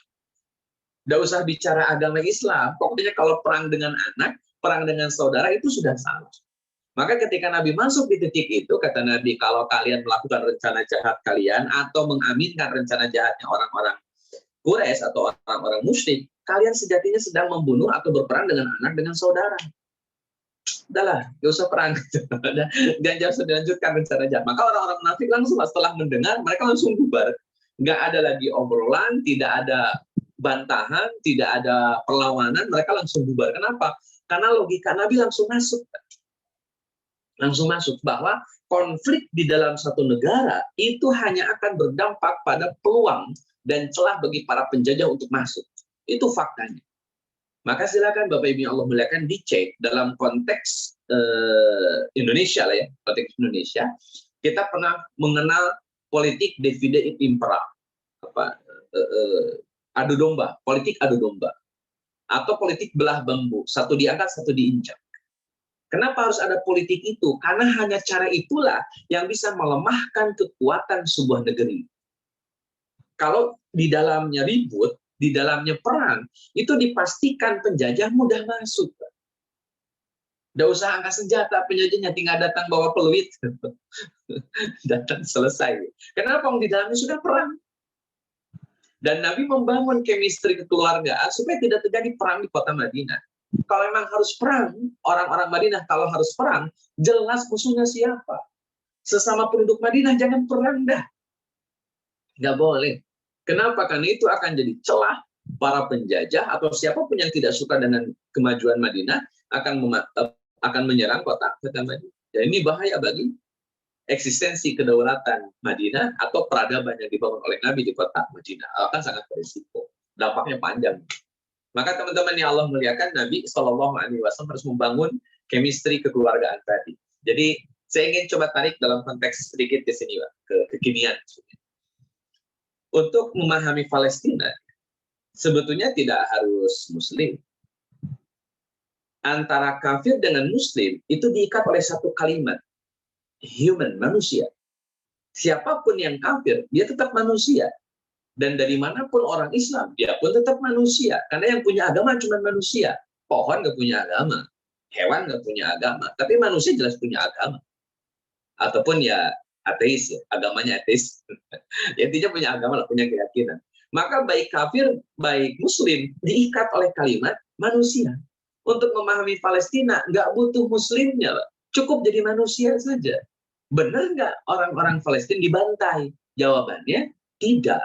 Tidak usah bicara agama Islam, pokoknya kalau perang dengan anak, perang dengan saudara itu sudah salah. Maka ketika Nabi masuk di titik itu, kata Nabi, kalau kalian melakukan rencana jahat kalian atau mengaminkan rencana jahatnya orang-orang Quraisy atau orang-orang musyrik, kalian sejatinya sedang membunuh atau berperang dengan anak, dengan saudara. Udahlah, gak usah perang. Dan jangan dilanjutkan rencana jahat. Maka orang-orang munafik langsung setelah mendengar, mereka langsung bubar. Nggak ada lagi obrolan, tidak ada bantahan, tidak ada perlawanan, mereka langsung bubar. Kenapa? Karena logika Nabi langsung masuk. Langsung masuk bahwa konflik di dalam satu negara itu hanya akan berdampak pada peluang dan celah bagi para penjajah untuk masuk. Itu faktanya. Maka silakan Bapak Ibu yang Allah muliakan dicek dalam konteks Indonesia lah ya, konteks Indonesia. Kita pernah mengenal politik divide et impera, adu domba, politik adu domba, atau politik belah bambu, satu diangkat, satu diinjak. Kenapa harus ada politik itu? Karena hanya cara itulah yang bisa melemahkan kekuatan sebuah negeri. Kalau di dalamnya ribut, di dalamnya perang, itu dipastikan penjajah mudah masuk. Tidak usah angkat senjata, penjajahnya tinggal datang bawa peluit. Datang selesai. Kenapa? Di dalamnya sudah perang. Dan Nabi membangun chemistry kekeluargaan supaya tidak terjadi perang di kota Madinah. Kalau memang harus perang, orang-orang Madinah kalau harus perang, jelas musuhnya siapa. Sesama penduduk Madinah jangan perang dah. Nggak boleh. Kenapa? Karena itu akan jadi celah para penjajah atau siapapun yang tidak suka dengan kemajuan Madinah akan menyerang kota Madinah. Dan ini bahaya bagi eksistensi kedaulatan Madinah atau peradaban yang dibangun oleh Nabi di kota Madinah. Akan sangat berisiko. Dampaknya panjang. Maka teman-teman yang Allah muliakan, Nabi SAW harus membangun chemistry kekeluargaan tadi. Jadi saya ingin coba tarik dalam konteks sedikit di sini, Pak, ke kekinian. Untuk memahami Palestina, sebetulnya tidak harus Muslim. Antara kafir dengan Muslim itu diikat oleh satu kalimat, human, manusia. Siapapun yang kafir, dia tetap manusia. Dan dari manapun orang Islam, dia pun tetap manusia. Karena yang punya agama cuma manusia. Pohon nggak punya agama. Hewan nggak punya agama. Tapi manusia jelas punya agama. Ataupun ya ateis, ya. Agamanya ateis. Intinya punya agama, punya keyakinan. Maka baik kafir, baik muslim diikat oleh kalimat manusia. Untuk memahami Palestina, nggak butuh muslimnya, Pak. Cukup jadi manusia saja. Benar nggak orang-orang Palestina dibantai? Jawabannya tidak.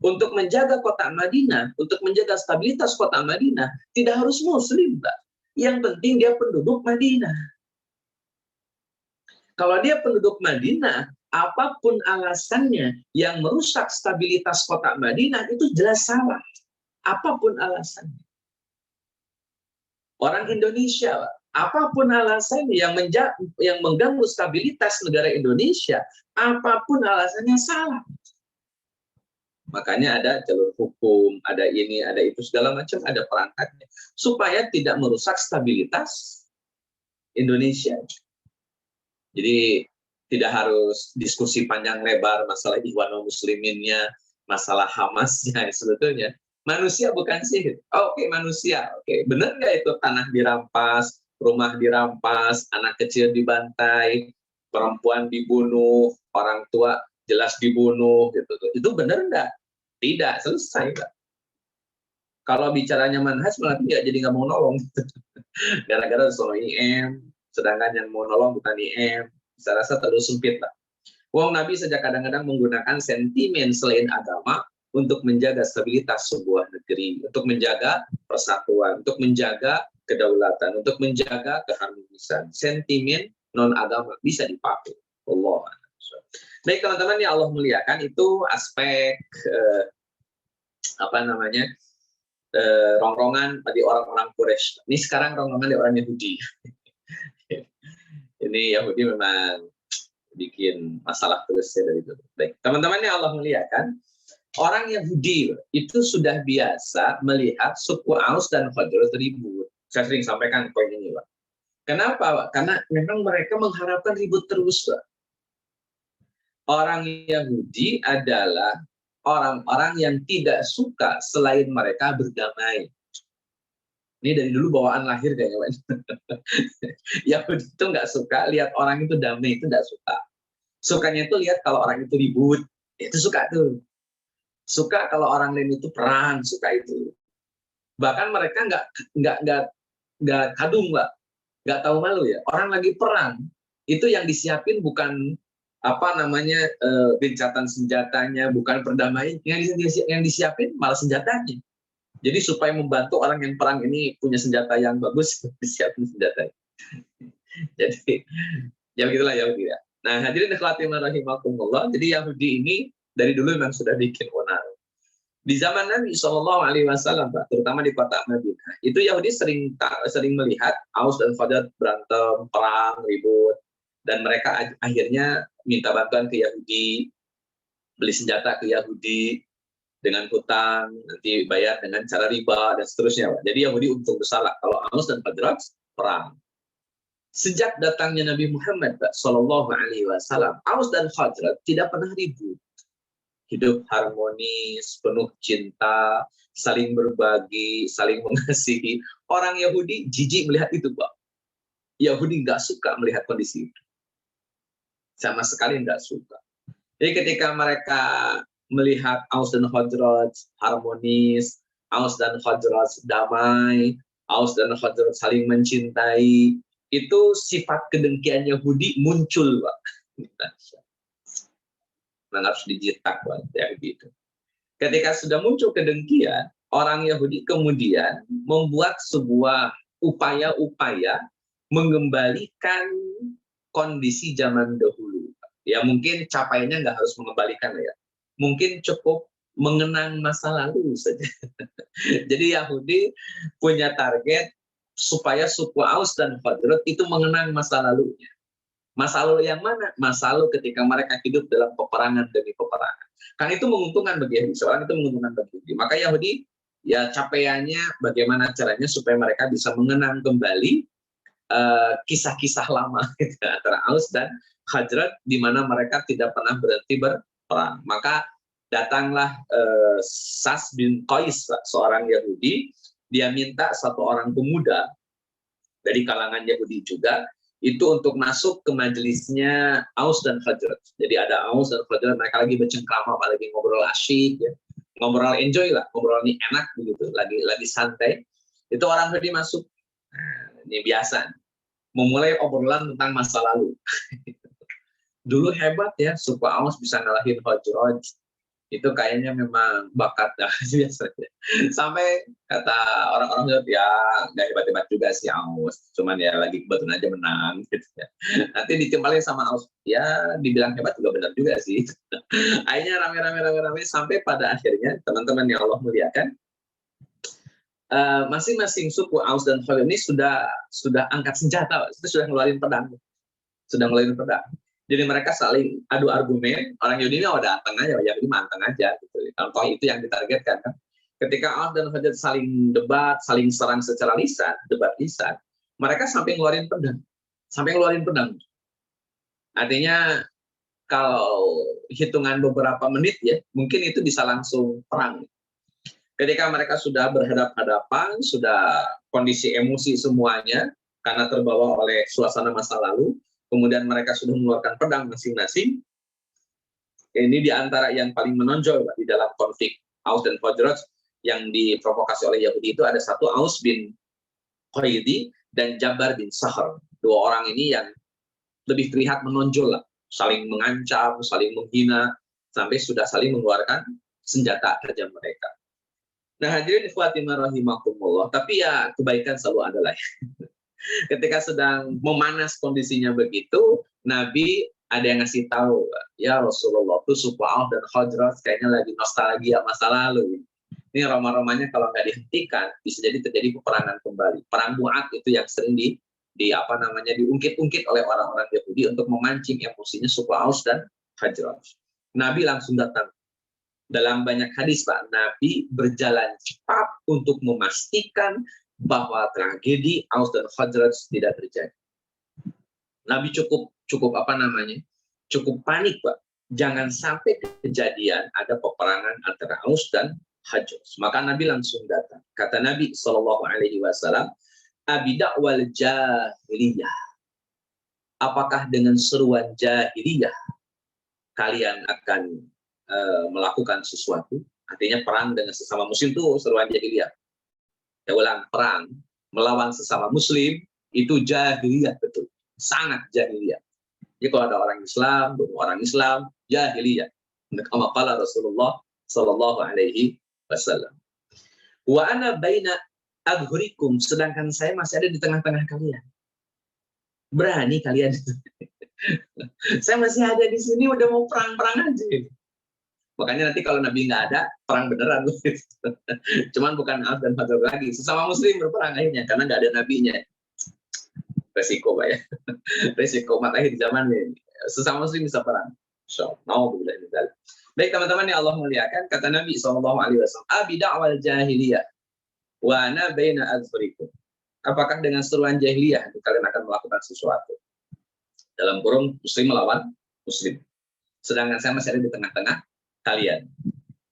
Untuk menjaga kota Madinah, untuk menjaga stabilitas kota Madinah, tidak harus muslim, Pak. Yang penting dia penduduk Madinah. Kalau dia penduduk Madinah, apapun alasannya yang merusak stabilitas kota Madinah itu jelas salah. Apapun alasannya. Orang Indonesia, apapun alasannya yang mengganggu stabilitas negara Indonesia, apapun alasannya salah. Makanya ada jalur hukum, ada ini, ada itu, segala macam, ada perangkatnya. Supaya tidak merusak stabilitas Indonesia. Jadi tidak harus diskusi panjang lebar masalah Ikhwanul Musliminnya, masalah Hamasnya sebetulnya. Manusia bukan sihir. Oke, manusia. Oke, benar nggak itu tanah dirampas, rumah dirampas, anak kecil dibantai, perempuan dibunuh, orang tua jelas dibunuh, gitu. Itu benar nggak? Tidak, selesai, Pak. Kalau bicaranya manhaj malah jadi nggak mau nolong. Gara-gara soal IM, sedangkan yang mau nolong bukan IM, saya rasa terlalu sempit, Pak. Wong Nabi sejak kadang-kadang menggunakan sentimen selain agama untuk menjaga stabilitas sebuah negeri, untuk menjaga persatuan, untuk menjaga kedaulatan, untuk menjaga keharmonisan. Sentimen non-agama bisa dipakai. Allah. Baik teman-teman yang Allah muliakan, itu aspek rongrongan bagi orang-orang Quraisy. Ini sekarang rongrongan dari orang Yahudi. Ini Yahudi memang bikin masalah terus ya dari itu. Baik, teman-teman yang Allah muliakan, orang Yahudi itu sudah biasa melihat suku Aus dan Khazraj ribut. Saya sering sampaikan poin ini, Pak. Kenapa, Pak? Karena memang mereka mengharapkan ribut terus, Pak. Orang Yahudi adalah orang-orang yang tidak suka selain mereka berdamai. Ini dari dulu bawaan lahir kayaknya, Pak. Yahudi itu nggak suka lihat orang itu damai, itu nggak suka. Sukanya itu lihat kalau orang itu ribut, itu suka tuh. Suka kalau orang lain itu perang, suka itu. Bahkan mereka nggak kadung, Pak. Nggak tahu malu ya. Orang lagi perang, itu yang disiapin bukan gencatan senjatanya, bukan perdamaian. Yang disiapin malah senjatanya. Jadi supaya membantu orang yang perang ini punya senjata yang bagus, disiapin senjata. Jadi ya begitulah Yahudi ya. Nah, hadirin ikhwati rahimakumullah. Jadi Yahudi ini dari dulu memang sudah bikin onar. Di zaman Nabi SAW, terutama di kota Madinah, itu Yahudi sering melihat Aus dan Khazraj berantem, perang, ribut, dan mereka akhirnya minta bantuan ke Yahudi, beli senjata ke Yahudi dengan hutang, nanti bayar dengan cara riba dan seterusnya. Jadi Yahudi untung besar kalau Aus dan Khazraj perang. Sejak datangnya Nabi Muhammad SAW, Aus dan Khazraj tidak pernah ribut. Hidup harmonis, penuh cinta, saling berbagi, saling mengasihi. Orang Yahudi jijik melihat itu, Pak. Yahudi nggak suka melihat kondisi itu. Sama sekali nggak suka. Jadi ketika mereka melihat Aus dan Khazraj harmonis, Aus dan Khazraj damai, Aus dan Khazraj saling mencintai, itu sifat kedengkian Yahudi muncul, Pak. Nah, harus dijitak, Pak, ya gitu. Ketika sudah muncul kedengkian, orang Yahudi kemudian membuat sebuah upaya-upaya mengembalikan kondisi zaman dahulu. Ya mungkin capaiannya nggak harus mengembalikan ya. Mungkin cukup mengenang masa lalu saja. Jadi Yahudi punya target supaya suku Aus dan Khazraj itu mengenang masa lalunya. Masa lalu yang mana? Masa lalu ketika mereka hidup dalam peperangan demi peperangan. Kan itu menguntungkan bagi Yahudi. Soalnya itu menguntungkan bagi Yahudi. Maka Yahudi ya capaiannya bagaimana caranya supaya mereka bisa mengenang kembali kisah-kisah lama gitu, antara Aus dan Khazraj di mana mereka tidak pernah berhenti berperang. Maka datanglah Sas bin Qais, seorang Yahudi, dia minta satu orang pemuda dari kalangan Yahudi juga itu untuk masuk ke majelisnya Aus dan Khazraj. Jadi ada Aus dan Khazraj, mereka lagi bercengkrama, lagi ngobrol asyik ya. ngobrol enjoy lah, ngobrol ini enak begitu, lagi santai. Itu orang Yahudi masuk. Nah, ini biasa. Memulai obrolan tentang masa lalu. Dulu hebat ya, suku Aus bisa ngalahin Khazraj. Itu kayaknya memang bakat dah biasanya. Sampai kata orang-orang Yahudi, ya nggak hebat-hebat juga sih Aus. Cuman ya lagi kebetulan aja menang. Gitu ya. Nanti ditimpalin sama Aus. Ya dibilang hebat juga benar juga sih. Akhirnya rame-rame sampai pada akhirnya teman-teman yang Allah muliakan, masing-masing suku Aus dan Khazraj ini sudah angkat senjata, sudah ngeluarin pedang. Jadi mereka saling adu argumen. Orang Yahudi ini datang aja, Yahudi manteng aja. Gitu. Contoh itu yang ditargetkan kan. Ketika Aus dan Khazraj saling debat, saling serang secara lisan, debat lisan, mereka sampai ngeluarin pedang. Artinya kalau hitungan beberapa menit ya, mungkin itu bisa langsung perang. Ketika mereka sudah berhadapan-hadapan, sudah kondisi emosi semuanya, karena terbawa oleh suasana masa lalu, kemudian mereka sudah mengeluarkan pedang masing-masing. Ini di antara yang paling menonjol di dalam konflik Aus dan Khazraj yang diprovokasi oleh Yahudi itu ada satu Aus bin Qaidi dan Jabbar bin Sahr. Dua orang ini yang lebih terlihat menonjol lah, saling mengancam, saling menghina, sampai sudah saling mengeluarkan senjata tajam mereka. Nah hadirin ikhwati rahimakumullah, tapi ya kebaikan selalu ada lah. Ketika sedang memanas kondisinya begitu, Nabi ada yang ngasih tahu, ya Rasulullah tuh suku Aus dan Khazraj kayaknya lagi nostalgia masa lalu. Ini aroma-aromanya kalau nggak dihentikan bisa jadi terjadi peperangan kembali. Perang Mu'ad itu yang sering diungkit-ungkit oleh orang-orang Yahudi untuk memancing emosinya suku Aus dan Khazraj. Nabi langsung datang. Dalam banyak hadis Pak, Nabi berjalan cepat untuk memastikan bahwa tragedi Aus dan Khazraj tidak terjadi. Nabi cukup panik Pak. Jangan sampai kejadian ada peperangan antara Aus dan Khazraj. Maka Nabi langsung datang. Kata Nabi SAW, Abida'wal jahiliyah. Apakah dengan seruan jahiliyah kalian akan melakukan sesuatu? Artinya perang dengan sesama muslim itu seruan jahiliyah. Ya ulang, perang melawan sesama muslim itu jahiliyah, betul, sangat jahiliyah. Jadi kalau ada orang Islam, orang Islam jahiliyah. Kama qala Rasulullah sallallahu alaihi wasallam. Wa ana baina adhurikum, sedangkan saya masih ada di tengah-tengah kalian. Berani kalian? Saya masih ada di sini, udah mau perang-perang aja. Makanya nanti kalau Nabi nggak ada, perang beneran. Cuman bukan Aus dan Khazraj lagi. Sesama muslim berperang akhirnya, karena nggak ada nabinya. Resiko Pak ya. Resiko matahari di zaman ini. Sesama muslim bisa perang. So, baik teman-teman yang Allah muliakan, kata Nabi SAW, Abida'wal jahiliyah wa ana baina azfurikum. Apakah dengan seruan jahiliyah kalian akan melakukan sesuatu? Dalam kurung muslim melawan muslim. Sedangkan saya masih ada di tengah-tengah kalian.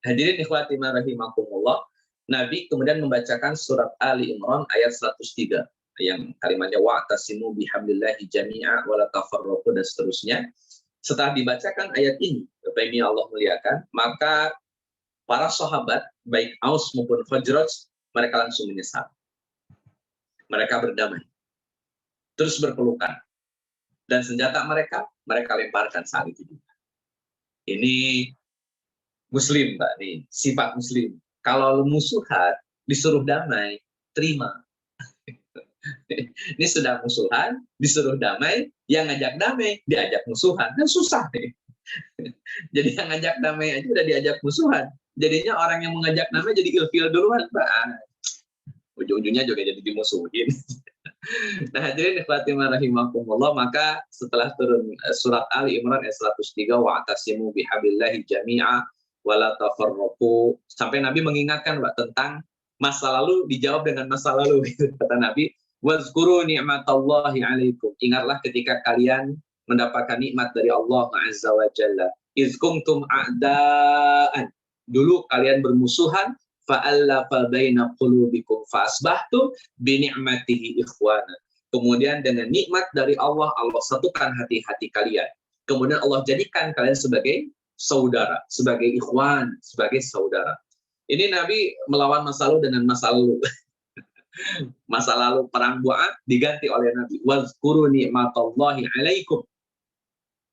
Hadirin ikhwati rahimakumullah, Nabi kemudian membacakan surat Ali Imran ayat 103 yang kalimatnya wa'tasimu bihablillahi jami'a wa la tafarraqu dan seterusnya. Setelah dibacakan ayat ini, Bapak Ibu Allah muliakan, maka para sahabat baik Aus maupun Khazraj mereka langsung menyesal. Mereka berdamai. Terus berpelukan. Dan senjata mereka lemparkan saat itu. Ini muslim Pak, nih sifat muslim. Kalau musuhan disuruh damai, terima. Ini sudah musuhan, disuruh damai, yang ngajak damai diajak musuhan, kan susah nih. Jadi yang ngajak damai aja udah diajak musuhan. Jadinya orang yang mengajak damai jadi ilfil duluan Pak. Ujung-ujungnya juga jadi dimusuhin. Nah hadirin ikhwatimah rahimakumullah, maka setelah turun surat Ali Imran ayat 103 wa'tasimu bihablillahi jami'a wala tafarraqu, sampai Nabi mengingatkan Pak tentang masa lalu, dijawab dengan masa lalu. Kata Nabi, wazkuru ni'matallahi alaikum, ingatlah ketika kalian mendapatkan nikmat dari Allah Azza wa Jalla. Iz kuntum a'daan, dulu kalian bermusuhan, fa'allafa baina qulubikum fa'asbahtum bi ni'matihi ikhwana. Kemudian dengan nikmat dari Allah, Allah satukan hati-hati kalian. Kemudian Allah jadikan kalian sebagai saudara, sebagai ikhwan, sebagai saudara. Ini Nabi melawan masa lalu dengan masa lalu. Masa lalu perang Bu'ad diganti oleh Nabi. Wazkuru ni'matallahi 'alaikum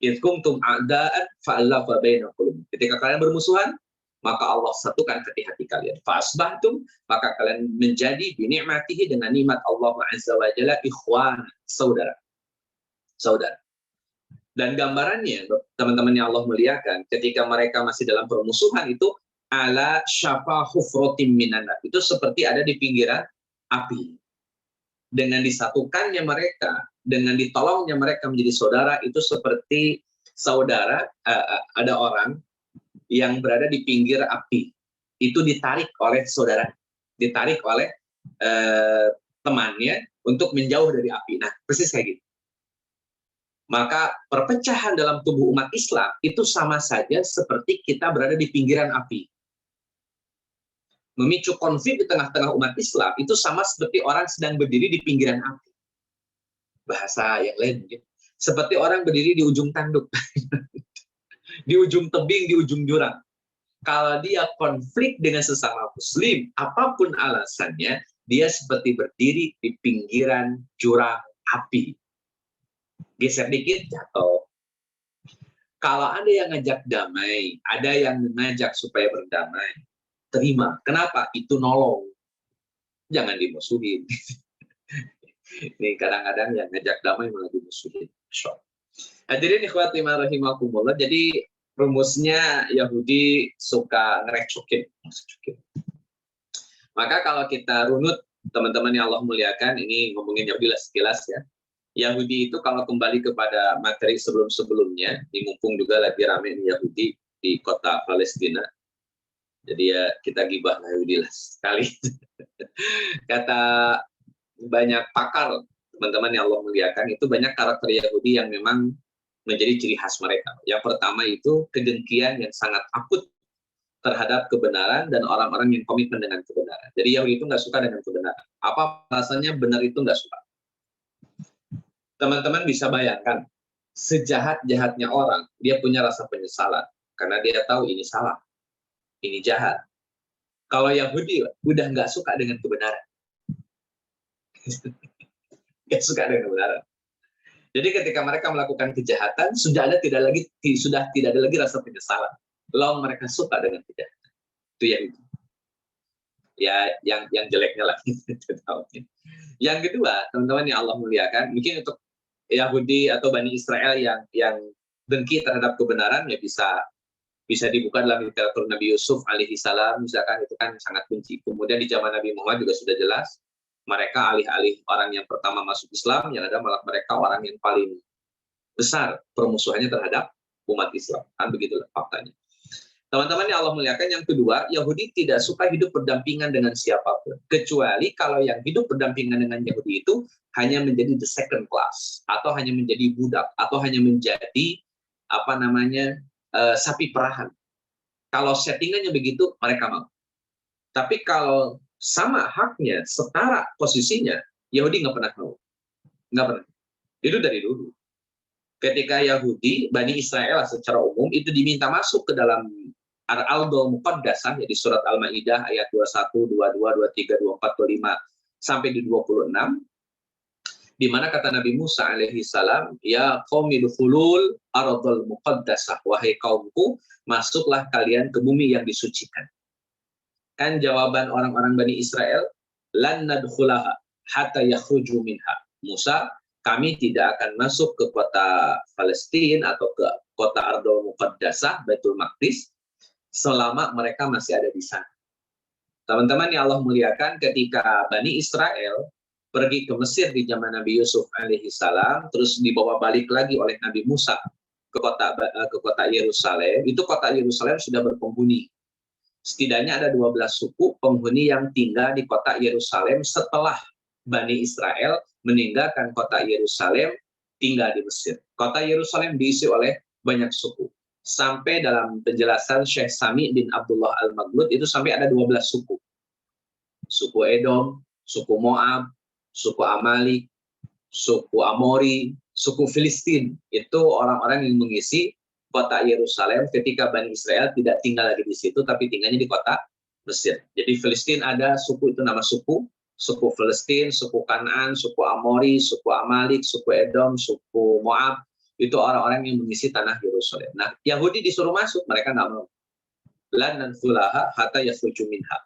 idh kuntum a'da'an fa'alafa baina qulubikum. Ketika kalian bermusuhan, maka Allah satukan hati kalian. Fa'asbahtum, maka kalian menjadi binikmatihi dengan nikmat Allah Azza wa Jalla ikhwan, saudara. Saudara. Dan gambarannya, teman-teman yang Allah muliakan, ketika mereka masih dalam permusuhan itu ala syafa hufrotim minanar. Itu seperti ada di pinggiran api. Dengan disatukannya mereka, dengan ditolongnya mereka menjadi saudara, itu seperti saudara, ada orang yang berada di pinggir api. Itu ditarik oleh saudara, ditarik oleh temannya untuk menjauh dari api. Nah, persis kayak gitu. Maka perpecahan dalam tubuh umat Islam itu sama saja seperti kita berada di pinggiran api. Memicu konflik di tengah-tengah umat Islam itu sama seperti orang sedang berdiri di pinggiran api. Bahasa yang lain mungkin. Seperti orang berdiri di ujung tanduk. Di ujung tebing, di ujung jurang. Kalau dia konflik dengan sesama muslim, apapun alasannya, dia seperti berdiri di pinggiran jurang api. Geser dikit, jatuh. Kalau ada yang ngajak damai, ada yang mengajak supaya berdamai, terima. Kenapa? Itu nolong. Jangan dimusuhin. Ini kadang-kadang yang ngajak damai malah dimusuhin. Hadirin ikhwati rahimakumullah. Jadi rumusnya Yahudi suka ngerecokin. Maka kalau kita runut, teman-teman yang Allah muliakan, ini ngomongin Yahudi lah sekilas ya. Yahudi itu kalau kembali kepada materi sebelum-sebelumnya, ini mumpung juga lagi rame Yahudi di kota Palestina. Jadi ya kita gibah Yahudi lah sekali. Kata banyak pakar, teman-teman yang Allah muliakan, itu banyak karakter Yahudi yang memang menjadi ciri khas mereka. Yang pertama itu kedengkian yang sangat akut terhadap kebenaran dan orang-orang yang komitmen dengan kebenaran. Jadi Yahudi itu nggak suka dengan kebenaran. Apa alasannya benar itu nggak suka. Teman-teman bisa bayangkan, sejahat-jahatnya orang, dia punya rasa penyesalan. Karena dia tahu ini salah, ini jahat. Kalau Yahudi udah nggak suka dengan kebenaran. Nggak suka dengan kebenaran. Jadi ketika mereka melakukan kejahatan, sudah tidak ada lagi rasa penyesalan. Lalu mereka suka dengan kejahatan. Itu Yahudi. Ya, yang jeleknya lah. Yang kedua, teman-teman yang Allah muliakan, mungkin untuk Yahudi atau Bani Israel yang dengki terhadap kebenaran, ya bisa dibuka dalam literatur Nabi Yusuf alaihi salam, misalkan, itu kan sangat benci. Kemudian di zaman Nabi Muhammad juga sudah jelas, mereka alih-alih orang yang pertama masuk Islam, yang ada malah mereka orang yang paling besar permusuhannya terhadap umat Islam. Kan begitulah faktanya. Teman-teman yang Allah muliakan, yang kedua, Yahudi tidak suka hidup berdampingan dengan siapapun. Kecuali kalau yang hidup berdampingan dengan Yahudi itu hanya menjadi the second class, atau hanya menjadi budak, atau hanya menjadi sapi perahan. Kalau settingannya begitu, mereka mau. Tapi kalau sama haknya, setara posisinya, Yahudi nggak pernah mau. Nggak pernah. Itu dari dulu. Ketika Yahudi, Bani Israel secara umum, itu diminta masuk ke dalam Al-Ardhul Muqaddasah, di surat Al-Maidah ayat 21, 22, 23, 24, 25 sampai di 26, di mana kata Nabi Musa alaihi salam, ya qaumi dukhulul ardhul muqaddasah, wahai kaumku, masuklah kalian ke bumi yang disucikan. Kan jawaban orang-orang Bani Israel, lan nadkhulaha hatta yakhruju minha. Musa, kami tidak akan masuk ke kota Palestina atau ke kota Ardhul Muqaddasah, Baitul Maqdis, selama mereka masih ada di sana. Teman-teman yang Allah muliakan, ketika Bani Israel pergi ke Mesir di zaman Nabi Yusuf alaihi salam, terus dibawa balik lagi oleh Nabi Musa ke kota Yerusalem, itu kota Yerusalem sudah berpenghuni. Setidaknya ada 12 suku penghuni yang tinggal di kota Yerusalem setelah Bani Israel meninggalkan kota Yerusalem, tinggal di Mesir. Kota Yerusalem diisi oleh banyak suku. Sampai dalam penjelasan Syekh Sami bin Abdullah Al-Maghlud, itu sampai ada 12 suku. Suku Edom, suku Moab, suku Amalik, suku Amori, suku Filistin. Itu orang-orang yang mengisi kota Yerusalem ketika Bani Israel tidak tinggal lagi di situ, tapi tinggalnya di kota Mesir. Jadi Filistin ada suku, itu nama suku Filistin, suku Kanaan, suku Amori, suku Amalik, suku Edom, suku Moab, itu orang-orang yang mengisi tanah Yerusalem. Nah, Yahudi disuruh masuk, mereka nggak mau. Lan nanfulaha hatta yakhruju minha.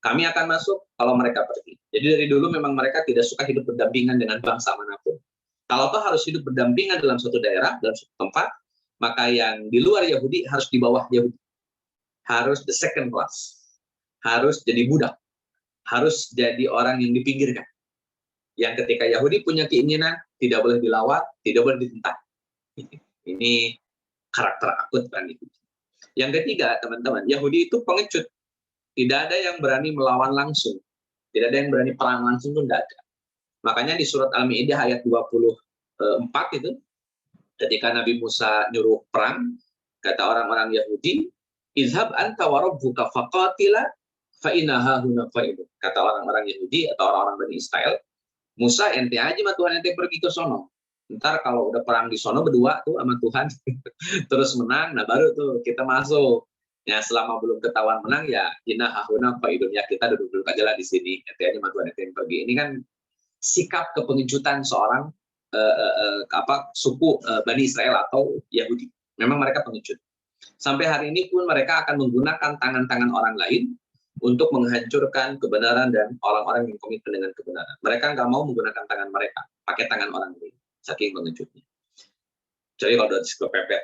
Kami akan masuk kalau mereka pergi. Jadi dari dulu memang mereka tidak suka hidup berdampingan dengan bangsa manapun. Kalau toh harus hidup berdampingan dalam suatu daerah, dalam suatu tempat, maka yang di luar Yahudi harus di bawah Yahudi. Harus the second class. Harus jadi budak. Harus jadi orang yang dipinggirkan. Yang ketika Yahudi punya keinginan, tidak boleh dilawan, tidak boleh ditentang. Ini karakter akut kan itu. Yang ketiga, teman-teman, Yahudi itu pengecut. Tidak ada yang berani melawan langsung. Tidak ada yang berani perang langsung, pun tidak ada. Makanya di surat Al-Maidah ayat 24 itu, ketika Nabi Musa nyuruh perang, kata orang-orang Yahudi, izhab anta wa rabbuka faqatila fa inna hahuna qa'idun. Kata orang-orang Yahudi atau orang-orang Bani Israel, Musa ente aja sama Tuhan ente pergi ke sono. Ntar kalau udah perang di sono berdua tuh sama Tuhan, terus menang, nah baru tuh kita masuk. Ya selama belum ketahuan menang ya inna hahuna qa'idun, ya kita duduk-duduk aja lah di sini. Ente aja sama Tuhan ente yang pergi. Ini kan sikap kepengecutan seorang suku Bani Israel atau Yahudi. Memang mereka pengecut. Sampai hari ini pun mereka akan menggunakan tangan-tangan orang lain untuk menghancurkan kebenaran dan orang-orang yang komitmen dengan kebenaran. Mereka nggak mau menggunakan tangan mereka, pakai tangan orang lain. Saking pengecutnya. Jadi kalau udah kepepet.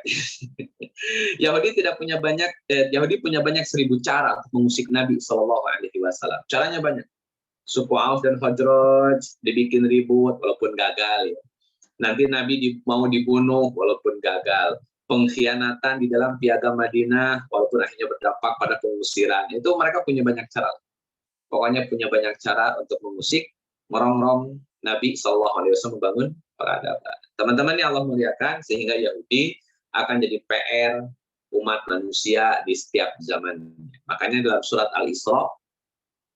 Yahudi punya banyak 1000 cara untuk mengusik Nabi Shallallahu Alaihi Wasallam. Caranya banyak. Suku Auf dan Khazraj dibikin ribut walaupun gagal. Ya. Nanti Nabi mau dibunuh walaupun gagal. Pengkhianatan di dalam piagam Madinah walaupun akhirnya berdampak pada pengusiran. Itu mereka punya banyak cara. Pokoknya punya banyak cara untuk mengusik, merongrong Nabi SAW membangun peradaban. Teman-teman yang Allah muliakan, sehingga Yahudi akan jadi PR umat manusia di setiap zaman. Makanya dalam surat Al-Isra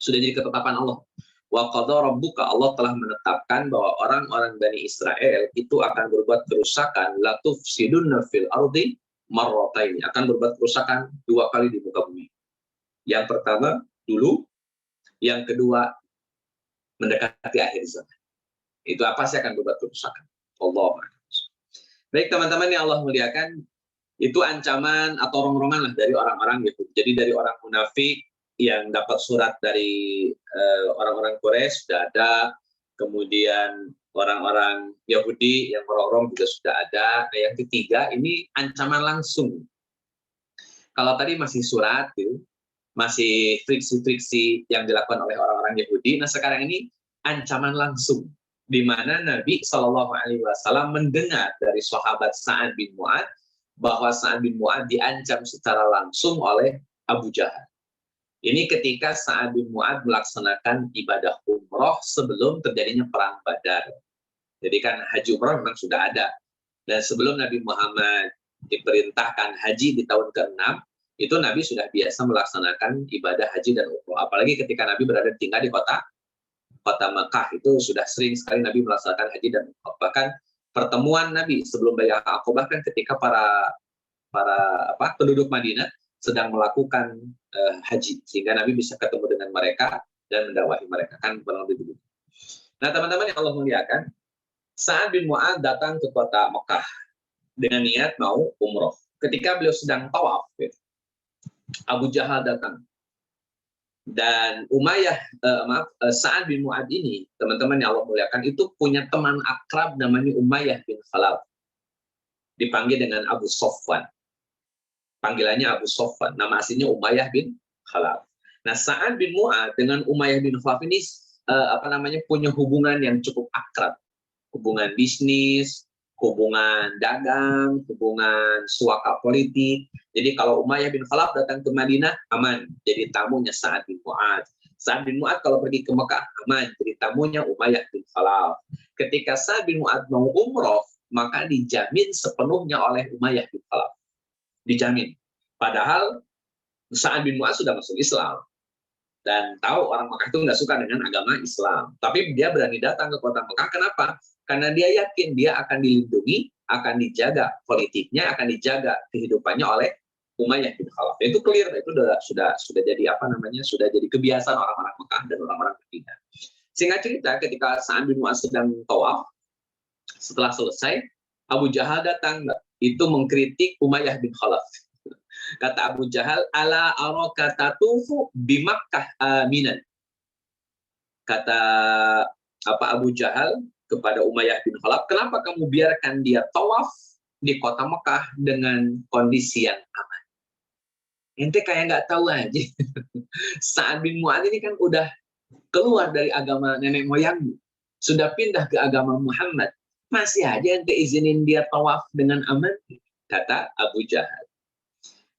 sudah jadi ketetapan Allah. Wa qadha rabbuka, Allah telah menetapkan bahwa orang-orang Bani Israel itu akan berbuat kerusakan, la tufsidunna fil ardi marrataini, akan berbuat kerusakan 2 kali di muka bumi. Yang pertama dulu, yang kedua mendekati akhir zaman. Itu apa sih akan berbuat kerusakan? Allah. Baik teman-teman yang Allah muliakan, itu ancaman atau rongrongan lah dari orang-orang gitu. Jadi dari orang munafik yang dapat surat dari orang-orang Quraisy sudah ada, kemudian orang-orang Yahudi yang merongrong juga sudah ada. Nah, yang ketiga ini ancaman langsung. Kalau tadi masih surat gitu, masih friksi-friksi yang dilakukan oleh orang-orang Yahudi, nah sekarang ini ancaman langsung, di mana Nabi Shallallahu Alaihi Wasallam mendengar dari sahabat Sa'ad bin Mu'adz bahwa Sa'ad bin Mu'adz diancam secara langsung oleh Abu Jahal. Ini ketika Sa'ad bin Mu'adz melaksanakan ibadah umroh sebelum terjadinya perang Badar. Jadi kan haji umroh memang sudah ada. Dan sebelum Nabi Muhammad diperintahkan haji di tahun ke-6, itu Nabi sudah biasa melaksanakan ibadah haji dan umroh. Apalagi ketika Nabi berada tinggal di kota Mekah, itu sudah sering sekali Nabi melaksanakan haji dan umroh. Bahkan pertemuan Nabi sebelum Bai'ah Aqabah kan ketika para penduduk Madinah sedang melakukan haji, sehingga Nabi bisa ketemu dengan mereka dan mendakwahi mereka, kan kurang lebih begitu. Nah teman-teman yang Allah muliakan, Sa'ad bin Mu'adz datang ke kota Mekah dengan niat mau umroh. Ketika beliau sedang tawaf, Abu Jahal datang. Dan Sa'ad bin Mu'adz ini, teman-teman yang Allah muliakan, itu punya teman akrab namanya Umayyah bin Khalaf. Dipanggil dengan Abu Sofwan. Panggilannya Abu Sofwan. Nama aslinya Umayyah bin Khalaf. Nah, Sa'ad bin Mu'adz dengan Umayyah bin Khalaf ini punya hubungan yang cukup akrab. Hubungan bisnis, hubungan dagang, hubungan suaka politik. Jadi kalau Umayyah bin Khalaf datang ke Madinah, aman, jadi tamunya Sa'ad bin Mu'adz. Sa'ad bin Mu'adz kalau pergi ke Mekah, aman, jadi tamunya Umayyah bin Khalaf. Ketika Sa'ad bin Mu'adz mau umroh, maka dijamin sepenuhnya oleh Umayyah bin Khalaf. Dijamin. Padahal Sa'ad bin Mu'adz sudah masuk Islam. Dan tahu orang Mekah itu nggak suka dengan agama Islam. Tapi dia berani datang ke kota Mekah, kenapa? Karena dia yakin dia akan dilindungi, akan dijaga politiknya, akan dijaga kehidupannya oleh Umayyah bin Khalaf. Itu clear, itu sudah jadi sudah jadi kebiasaan orang-orang Mekah dan orang-orang Madinah. Singkat cerita, ketika Sa'ad bin Mu'adz sedang tawaf, setelah selesai, Abu Jahal datang, itu mengkritik Umayyah bin Khalaf. Kata Abu Jahal, ala araka tatufu bi Makkah aminan. Kata Abu Jahal kepada Umayyah bin Khalaf, kenapa kamu biarkan dia tawaf di kota Mekah dengan kondisi yang aman? Ente kayak nggak tahu aja. Sa'ad bin Mu'adz ini kan udah keluar dari agama nenek moyangmu, sudah pindah ke agama Muhammad, masih aja ente izinin dia tawaf dengan aman, kata Abu Jahal.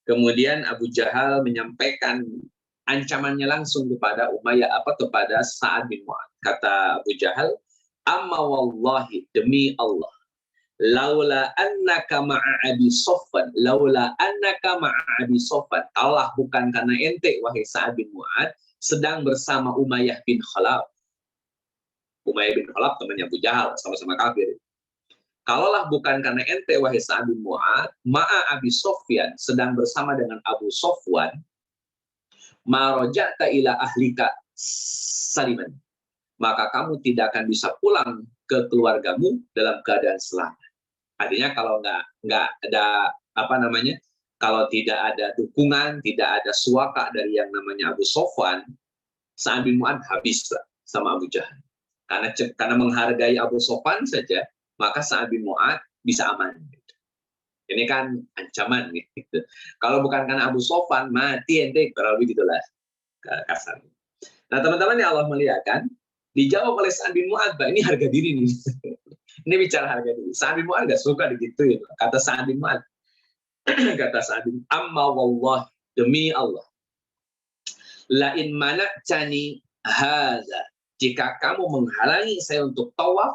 Kemudian Abu Jahal menyampaikan ancamannya langsung kepada kepada Sa'ad bin Mu'adz. Kata Abu Jahal, amma wallahi, demi Allah, laula annaka ma'a Abi Sofwan, Allah bukan karena ente wahai Sa'ad bin Mu'adz sedang bersama Umayyah bin Khalaf. Umayyah bin Khalaf temannya Abu Jahal, sama-sama kafir. Kalaulah bukan karena ente wahai Sa'ad bin Mu'adz ma'a Abi Sofyan, sedang bersama dengan Abu Sofwan, ma raja'ta ila ahlika saliman, maka kamu tidak akan bisa pulang ke keluargamu dalam keadaan selamat. Artinya kalau nggak ada kalau tidak ada dukungan, tidak ada suaka dari yang namanya Abu Sofwan, Sa'ad bin Mu'adz habis sama Abu Jahal. Karena menghargai Abu Sofwan saja, maka Sa'ad bin Mu'adz bisa aman. Ini kan ancaman gitu. Kalau bukan karena Abu Sofwan, mati ente, kurang lebih gitulah kasarnya. Nah, teman-teman yang Allah muliakan, dijawab oleh Sa'ad bin Mu'adz, ini harga diri nih. Ini bicara harga diri. Sa'ad bin Mu'adz gak suka digituin. Kata Sa'ad bin Mu'adz, kata Sa'ad bin, amma wallah, demi Allah, la in mana'tani hadza, jika kamu menghalangi saya untuk tawaf,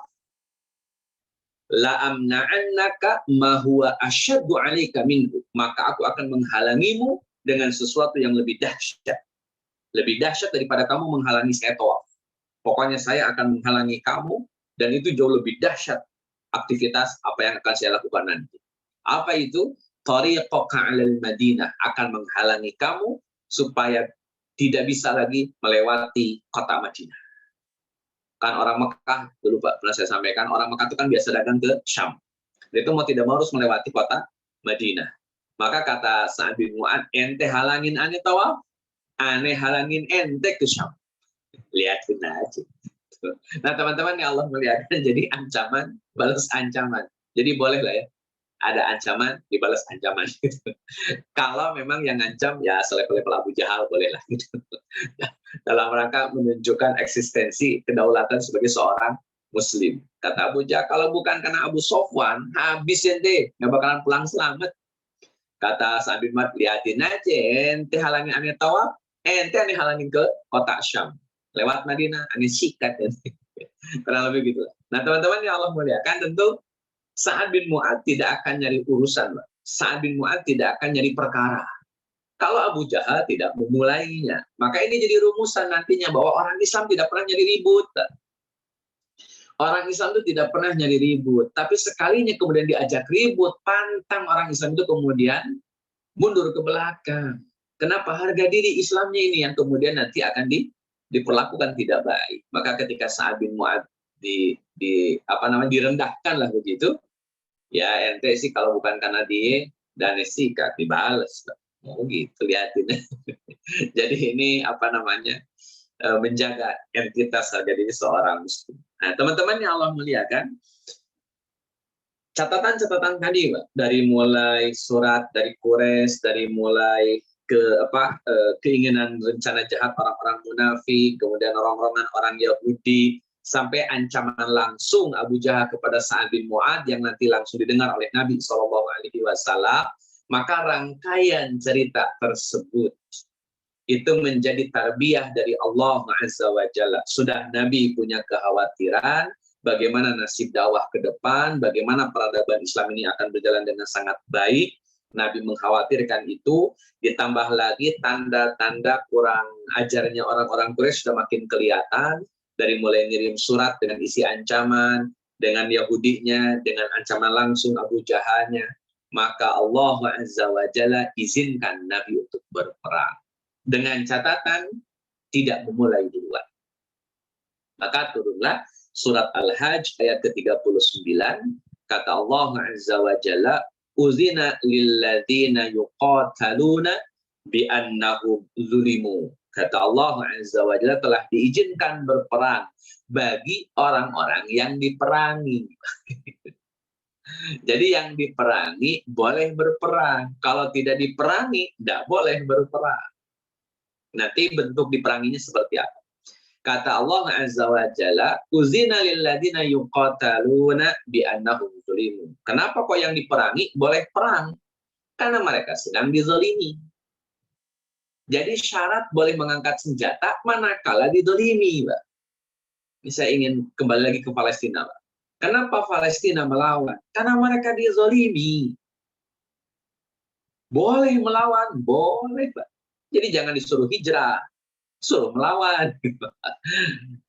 la amna'annaka ma huwa asyaddu 'alaika minhu, maka aku akan menghalangimu dengan sesuatu yang lebih dahsyat. Lebih dahsyat daripada kamu menghalangi saya tawaf. Pokoknya saya akan menghalangi kamu, dan itu jauh lebih dahsyat aktivitas apa yang akan saya lakukan nanti. Apa itu? Tariqaka 'alal Madinah, akan menghalangi kamu supaya tidak bisa lagi melewati kota Madinah. Kan orang Mekah, dulu Pak pernah saya sampaikan, orang Mekah itu kan biasa dagang ke Syam. Dia itu mau tidak mau harus melewati kota Madinah. Maka kata Sa'ad bin Mu'adz, ente halangin ane tawaf, ane halangin ente ke Syam. Lihatin aja. Nah, teman-teman yang Allah muliakan, jadi ancaman balas ancaman. Jadi boleh lah ya, ada ancaman dibalas ancaman. Kalau memang yang ngancam ya selevel-level Abu Jahal boleh lah. Dalam rangka menunjukkan eksistensi kedaulatan sebagai seorang Muslim. Kata Abu Jahal, kalau bukan karena Abu Sofwan, habis ente, nggak bakalan pulang selamat. Kata Sa'ad bin Mu'adz, lihatin aja, ente halangin ane tawaf, ente ane halangin ke kota Syam. Lewat Madinah, ane sikat. Kurang lebih gitu. Nah, teman-teman yang Allah muliakan, tentu Sa'ad bin Mu'adz tidak akan nyari urusan. Sa'ad bin Mu'adz tidak akan nyari perkara. Kalau Abu Jahal tidak memulainya, maka ini jadi rumusan nantinya bahwa orang Islam tidak pernah nyari ribut. Orang Islam itu tidak pernah nyari ribut. Tapi sekalinya kemudian diajak ribut, pantang orang Islam itu kemudian mundur ke belakang. Kenapa? Harga diri Islamnya ini yang kemudian nanti akan diperlakukan tidak baik. Maka ketika Sa'ad bin Mu'adz direndahkan lah begitu, ya ente sih kalau bukan karena dia dan sikat dibales. Oh gitu, lihatin. Jadi ini menjaga entitas harga diri seorang Muslim. Nah, teman-teman yang Allah muliakan, catatan-catatan tadi, Pak, dari mulai surat dari Quraisy, dari mulai keinginan rencana jahat orang-orang munafik, kemudian orang Yahudi, sampai ancaman langsung Abu Jahal kepada Sa'ad bin Mu'adz yang nanti langsung didengar oleh Nabi SAW, maka rangkaian cerita tersebut itu menjadi tarbiyah dari Allah Azza wa Jalla. Sudah Nabi punya kekhawatiran bagaimana nasib dakwah ke depan, bagaimana peradaban Islam ini akan berjalan dengan sangat baik. Nabi mengkhawatirkan itu, ditambah lagi tanda-tanda kurang ajarnya orang-orang Quraisy sudah makin kelihatan, dari mulai ngirim surat dengan isi ancaman, dengan Yahudinya, dengan ancaman langsung Abu Jahalnya. maka Allah Azza wa Jalla izinkan Nabi untuk berperang. Dengan catatan tidak memulai duluan. Maka turunlah surat Al-Hajj ayat ke-39, kata Allah Azza wa Jalla, uzina lilladzina yuqataluna bi'annahum zulimu. Kata Allah Azza wa Jalla, telah diizinkan berperang bagi orang-orang yang diperangi. Jadi yang diperangi boleh berperang. Kalau tidak diperangi, tidak boleh berperang. Nanti bentuk diperanginya seperti apa? Kata Allah Azza wa Jalla, uzina lilladzina yuqataluna bi'annahum zulimu. Kenapa kok yang diperangi boleh perang? Karena mereka sedang dizalimi. Jadi syarat boleh mengangkat senjata manakala dizalimi, Pak. Ini saya ingin kembali lagi ke Palestina, Pak. Kenapa Palestina melawan? Karena mereka dizalimi. Boleh melawan, boleh, Pak. Jadi jangan disuruh hijrah, suruh melawan.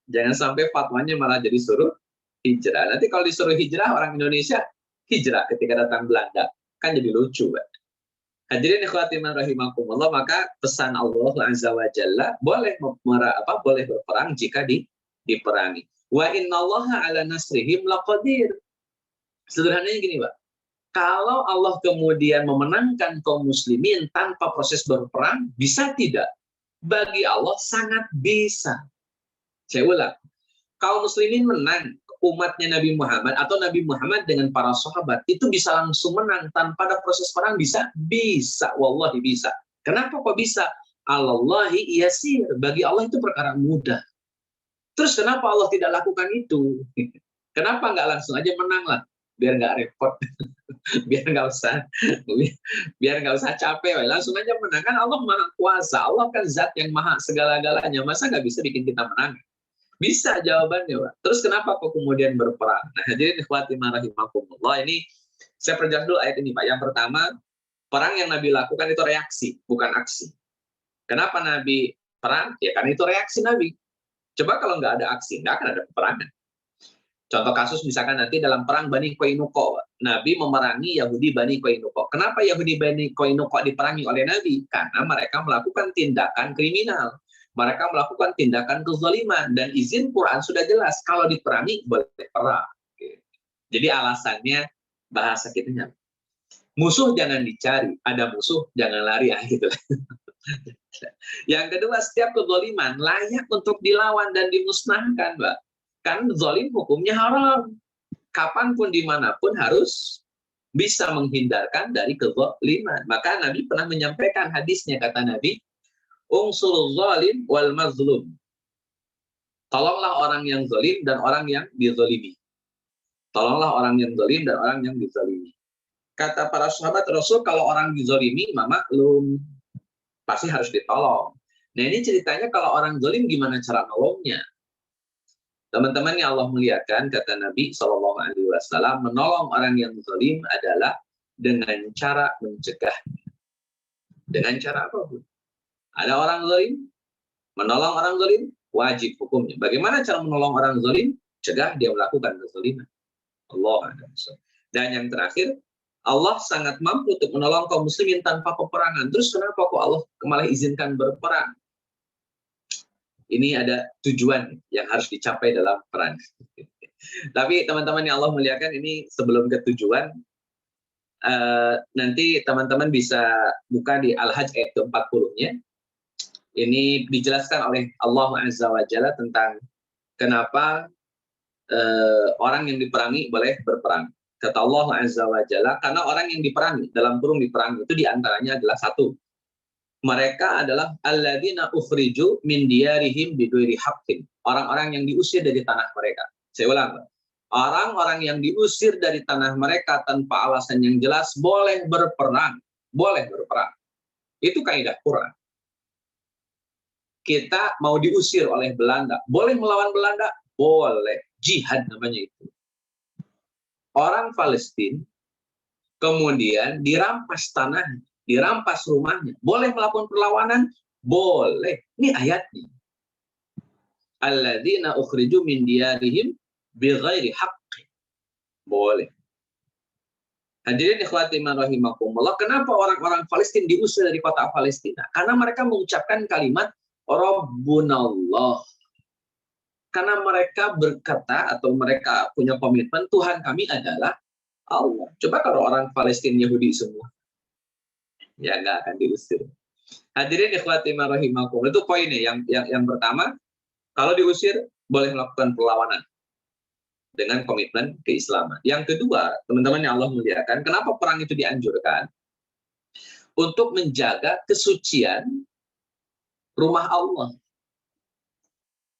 Jangan sampai fatwanya malah jadi suruh hijrah. Nanti kalau disuruh hijrah, orang Indonesia hijrah ketika datang Belanda. Kan jadi lucu, Pak. Hadirin ikhwatiman rahimakumullah, maka pesan Allah Azza wa Jalla boleh boleh berperang jika diperangi. Wa innallaha ala nasrihim laqadir. Sederhananya gini, Pak. Kalau Allah kemudian memenangkan kaum muslimin tanpa proses berperang, bisa tidak? Bagi Allah sangat bisa. Saya ulang. Kaum muslimin menang, umatnya Nabi Muhammad atau Nabi Muhammad dengan para sahabat itu bisa langsung menang tanpa ada proses perang, bisa? Bisa, wallahi bisa. Kenapa kok bisa? Allahi yasir. Bagi Allah itu perkara mudah. Terus kenapa Allah tidak lakukan itu? Kenapa nggak langsung aja menang lah? Biar nggak repot. biar nggak usah capek, langsung aja menang. Kan Allah maha kuasa, Allah kan zat yang maha segala-galanya, masa nggak bisa bikin kita menang? Bisa jawabannya, Pak. Terus kenapa kok kemudian berperang? Nah, hadirin ikhwatimah rahimakumullah, ini saya perjelas dulu ayat ini, Pak. Yang pertama, perang yang Nabi lakukan itu reaksi, bukan aksi. Kenapa Nabi perang? Ya karena itu reaksi Nabi. Coba kalau nggak ada aksi, nggak akan ada peperangan. Contoh kasus misalkan nanti dalam perang Bani Qainuqa, Nabi memerangi Yahudi Bani Qainuqa. Kenapa Yahudi Bani Qainuqa diperangi oleh Nabi? Karena mereka melakukan tindakan kriminal. Mereka melakukan tindakan kezaliman. Dan izin Quran sudah jelas, kalau diperangi boleh perang. Jadi alasannya bahasa kitanya, musuh jangan dicari, ada musuh jangan lari. Gitu. Yang kedua, setiap kezaliman layak untuk dilawan dan dimusnahkan, Mbak. Kan zalim hukumnya haram. Kapanpun dimanapun harus bisa menghindarkan dari kezaliman. Maka Nabi pernah menyampaikan hadisnya, kata Nabi, ungsurul zalim wal mazlum. Tolonglah orang yang zalim dan orang yang dizalimi. Tolonglah orang yang zalim dan orang yang dizalimi. Kata para sahabat Rasul, kalau orang dizalimi, maklum, pasti harus ditolong. Nah, ini ceritanya kalau orang zalim gimana cara nolongnya? Teman-teman yang Allah muliakan, kata Nabi SAW, menolong orang yang zalim adalah dengan cara mencegah. Dengan cara apapun. Ada orang zalim, menolong orang zalim, wajib hukumnya. Bagaimana cara menolong orang zalim? Cegah dia melakukan kezaliman. Allah. Dan yang terakhir, Allah sangat mampu untuk menolong kaum muslimin tanpa peperangan. Terus kenapa kok Allah malah izinkan berperang? Ini ada tujuan yang harus dicapai dalam perang. Tapi teman-teman yang Allah muliakan, ini sebelum ke tujuan, nanti teman-teman bisa buka di Al-Hajj ayat ke-40-nya. Ini dijelaskan oleh Allah Azza wa Jalla tentang kenapa orang yang diperangi boleh berperang. Kata Allah Azza wa Jalla, karena orang yang diperangi, dalam kurung diperangi itu diantaranya adalah satu, mereka adalah alladzina ukhriju min diyarihim bighairi haqqin. Orang-orang yang diusir dari tanah mereka. Saya ulang. Orang-orang yang diusir dari tanah mereka tanpa alasan yang jelas boleh berperang. Boleh berperang. Itu kaidah Quran. Kita mau diusir oleh Belanda. Boleh melawan Belanda? Boleh. Jihad namanya itu. Orang Palestina kemudian dirampas tanahnya, dirampas rumahnya. Boleh melakukan perlawanan? Boleh. Ini ayatnya. Alladzina ukhriju min diyarihim bighairi haqqin. Boleh. Hadirin ikhwati man rahimakumullah, kenapa orang-orang Palestina diusir dari kota Palestina? Karena mereka mengucapkan kalimat Rabbunallah. Karena mereka berkata atau mereka punya komitmen Tuhan kami adalah Allah. Coba kalau orang Palestina Yahudi semua, ya nggak akan diusir. Hadirin ikhwati man rahimakumullah, itu poinnya. Yang pertama, kalau diusir boleh melakukan perlawanan dengan komitmen keislaman. Yang kedua, teman-teman yang Allah muliakan, kenapa perang itu dianjurkan? Untuk menjaga kesucian rumah Allah.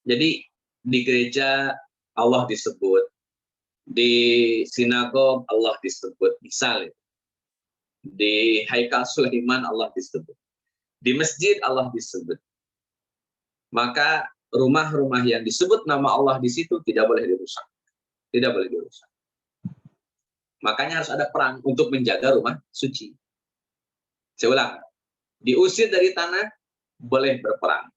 Jadi di gereja Allah disebut, di sinagog Allah disebut, misalnya di Haikal Sulaiman Allah disebut, di masjid Allah disebut. Maka rumah-rumah yang disebut nama Allah di situ tidak boleh dirusak. Tidak boleh dirusak. Makanya harus ada perang untuk menjaga rumah suci. Saya ulang, diusir dari tanah, boleh berperang.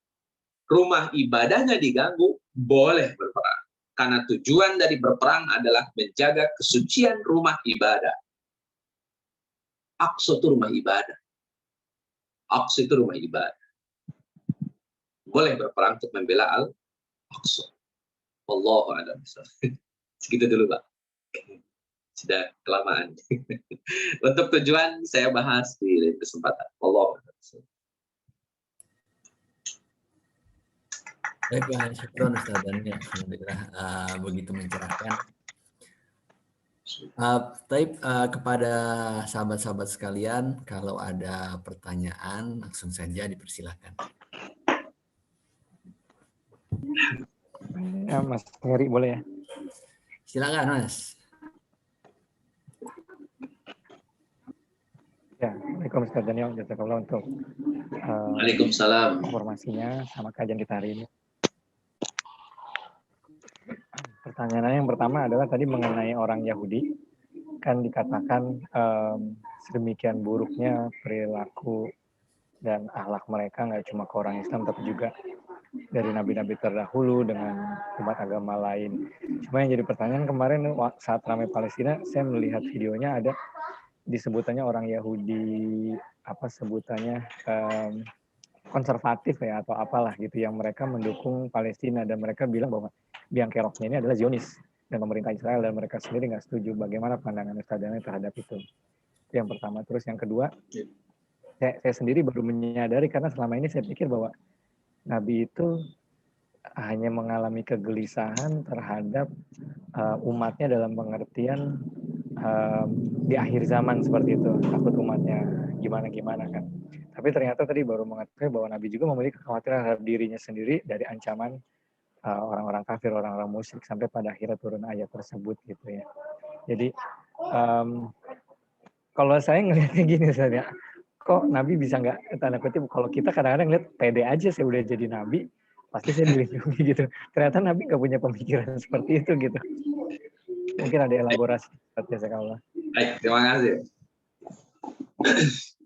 Rumah ibadahnya diganggu, boleh berperang. Karena tujuan dari berperang adalah menjaga kesucian rumah ibadah. Aqsa itu rumah ibadah. Aqsa itu rumah ibadah. Boleh berperang untuk membela Al-Aqsa. Allahu a'lam. Segitu dulu, Pak. Sudah kelamaan. Untuk tujuan saya bahas di lain kesempatan. Allahu a'lam. Baik, syukur Ustaz Dani, alhamdulillah begitu mencerahkan. Kepada sahabat-sahabat sekalian, kalau ada pertanyaan langsung saja dipersilakan. Ya, Mas Heri boleh ya? Silakan, Mas. Ya, Waalaikumsalam Ustaz Daniel, jazakallah untuk Waalaikumsalam. informasinya sama kajian kita hari ini. Pertanyaan yang pertama adalah tadi mengenai orang Yahudi, kan dikatakan sedemikian buruknya perilaku dan akhlak mereka, nggak cuma ke orang Islam tapi juga dari nabi-nabi terdahulu dengan umat agama lain. Cuma yang jadi pertanyaan kemarin saat ramai Palestina, saya melihat videonya ada disebutannya orang Yahudi, apa sebutannya, konservatif ya atau apalah gitu, yang mereka mendukung Palestina dan mereka bilang bahwa biang keroknya ini adalah Zionis dan pemerintah Israel, dan mereka sendiri nggak setuju. Bagaimana pandangan Ustaz Daniel terhadap itu? Itu yang pertama. Terus yang kedua, saya sendiri baru menyadari, karena selama ini saya pikir bahwa Nabi itu hanya mengalami kegelisahan terhadap umatnya dalam pengertian di akhir zaman seperti itu, takut umatnya gimana-gimana kan. Tapi ternyata tadi baru mengetahui bahwa Nabi juga memiliki kekhawatiran terhadap dirinya sendiri dari ancaman orang-orang kafir, orang-orang musyrik, sampai pada akhirnya turun ayat tersebut gitu ya. Jadi kalau saya ngelihatnya gini saja, kok Nabi bisa nggak, tanda kutip, kalau kita kadang-kadang ngeliat pede aja saya udah jadi Nabi, pasti saya dilindungi gitu. Ternyata Nabi nggak punya pemikiran seperti itu gitu. Mungkin ada elaborasi. Baik, terima kasih.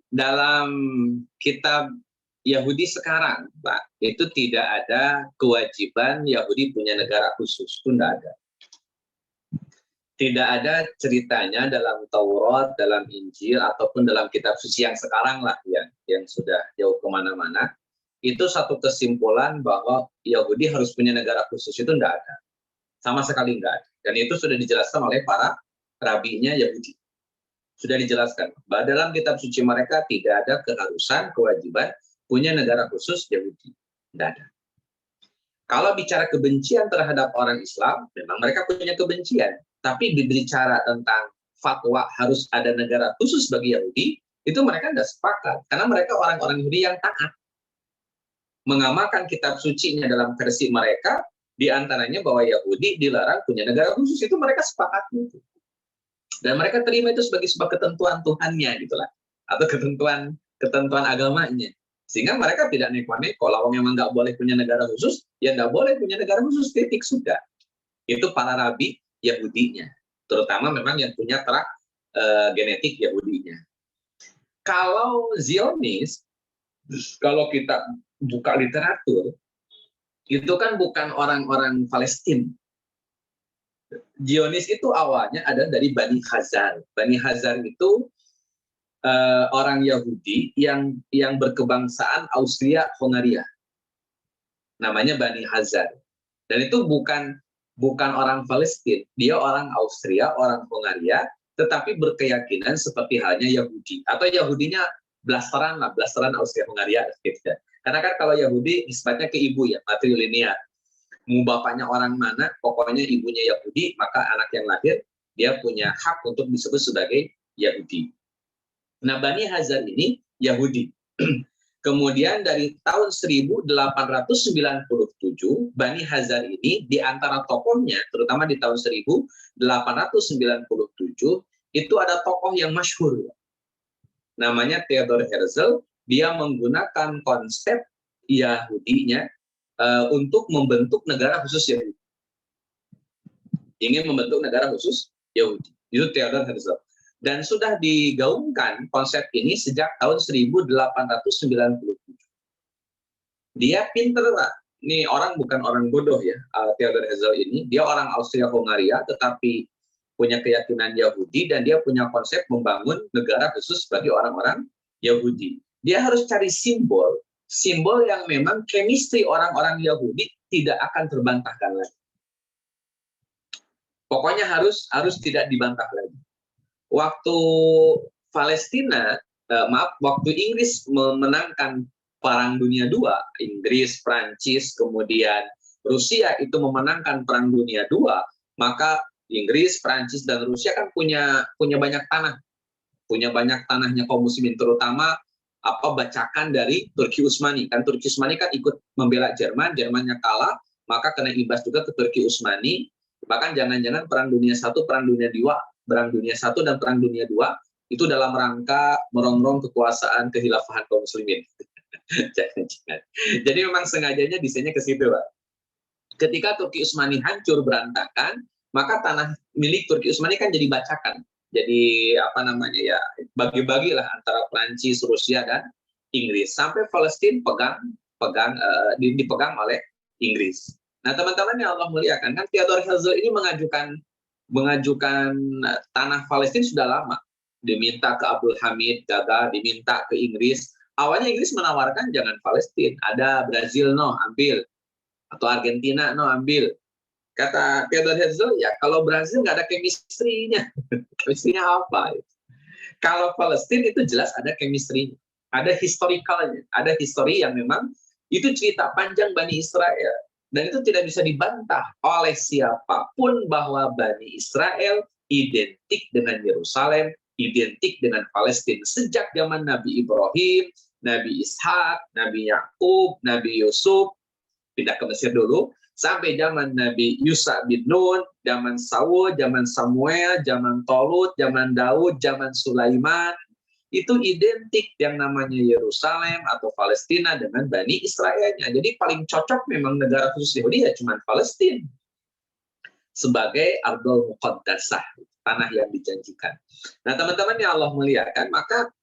Dalam kitab Yahudi sekarang, Pak, itu tidak ada kewajiban Yahudi punya negara khusus, pun tidak ada. Tidak ada ceritanya dalam Taurat, dalam Injil, ataupun dalam kitab suci yang sekarang lah, yang sudah jauh kemana-mana. Itu satu kesimpulan bahwa Yahudi harus punya negara khusus, itu tidak ada. Sama sekali tidak ada. Dan itu sudah dijelaskan oleh para rabinya Yahudi. Sudah dijelaskan bahwa dalam kitab suci mereka tidak ada keharusan, kewajiban punya negara khusus Yahudi. Tidak ada. Kalau bicara kebencian terhadap orang Islam, memang mereka punya kebencian. Tapi berbicara tentang fatwa harus ada negara khusus bagi Yahudi, itu mereka tidak sepakat. Karena mereka orang-orang Yahudi yang taat. Mengamalkan kitab sucinya dalam versi mereka, diantaranya bahwa Yahudi dilarang punya negara khusus, itu mereka sepakat itu. Dan mereka terima itu sebagai sebuah ketentuan Tuhannya gitulah, atau ketentuan agamanya, sehingga mereka tidak neko-neko. Kalau memang nggak boleh punya negara khusus, ya nggak boleh punya negara khusus, titik, sudah. Itu para rabi Yahudinya, terutama memang yang punya terak genetik Yahudinya. Kalau Zionis, kalau kita buka literatur, itu kan bukan orang-orang Palestina. Zionis itu awalnya ada dari Bani Khazar. Bani Khazar itu orang Yahudi yang berkebangsaan Austria-Hongaria. Namanya Bani Khazar. Dan itu bukan orang Palestina, dia orang Austria, orang Hongaria, tetapi berkeyakinan seperti halnya Yahudi. Atau Yahudinya blasteran Austria-Hongaria. Gitu. Karena kan kalau Yahudi nisbatnya ke ibu ya, matrilinear. Mau bapaknya orang mana, pokoknya ibunya Yahudi, maka anak yang lahir, dia punya hak untuk disebut sebagai Yahudi. Nah, Bani Khazar ini Yahudi. Kemudian dari tahun 1897, Bani Khazar ini di antara tokohnya, terutama di tahun 1897, itu ada tokoh yang masyhur. Namanya Theodor Herzl. Dia menggunakan konsep Yahudinya untuk membentuk negara khusus Yahudi. Ingin membentuk negara khusus Yahudi. Itu Theodor Herzl. Dan sudah digaungkan konsep ini sejak tahun 1897. Dia pinter, Pak. Ini orang bukan orang bodoh ya, Theodor Herzl ini. Dia orang Austria-Hongaria, tetapi punya keyakinan Yahudi, dan dia punya konsep membangun negara khusus bagi orang-orang Yahudi. Dia harus cari simbol yang memang chemistry orang-orang Yahudi tidak akan terbantahkan lagi. Pokoknya harus tidak dibantah lagi. Waktu waktu Inggris memenangkan Perang Dunia II, Inggris, Prancis, kemudian Rusia itu memenangkan Perang Dunia II, maka Inggris, Prancis, dan Rusia kan punya banyak tanah. Punya banyak tanahnya kaum muslimin, terutama bacakan dari Turki Utsmani. Kan Turki Utsmani kan ikut membela Jerman, Jermannya kalah, maka kena imbas juga ke Turki Utsmani. Bahkan jangan-jangan Perang Dunia I, Perang Dunia II, Perang Dunia I dan Perang Dunia II itu dalam rangka merongrong kekuasaan kehilafahan kaum muslimin. Jangan-jangan. Jadi memang sengajanya desainnya ke situ, Pak. Ketika Turki Utsmani hancur berantakan, maka tanah milik Turki Utsmani kan jadi bacakan. Jadi bagi-bagilah antara Prancis, Rusia, dan Inggris. Sampai Palestina dipegang oleh Inggris. Nah, teman-teman yang Allah muliakan, kan Theodor Herzl ini mengajukan tanah Palestina sudah lama. Diminta ke Abdul Hamid, gagal, diminta ke Inggris. Awalnya Inggris menawarkan jangan Palestina, ada Brazil ambil, atau Argentina ambil. Kata Theodor Herzl, ya kalau Brazil nggak ada chemistry-nya. Chemistry-nya apa? Kalau Palestina itu jelas ada chemistry-nya. Ada historicalnya. Ada history yang memang itu cerita panjang Bani Israel. Dan itu tidak bisa dibantah oleh siapapun bahwa Bani Israel identik dengan Yerusalem, identik dengan Palestina. Sejak zaman Nabi Ibrahim, Nabi Ishak, Nabi Yakub, Nabi Yusuf, pindah ke Mesir dulu, sampai zaman Nabi Yusa bin Nun, zaman Saul, zaman Samuel, zaman Tolut, zaman Daud, zaman Sulaiman, itu identik yang namanya Yerusalem atau Palestina dengan Bani Israelnya. Jadi paling cocok memang negara khusus Yahudi ya cuma Palestina sebagai Ardul Muqaddasah, tanah yang dijanjikan. Nah, teman-teman yang Allah muliakan, maka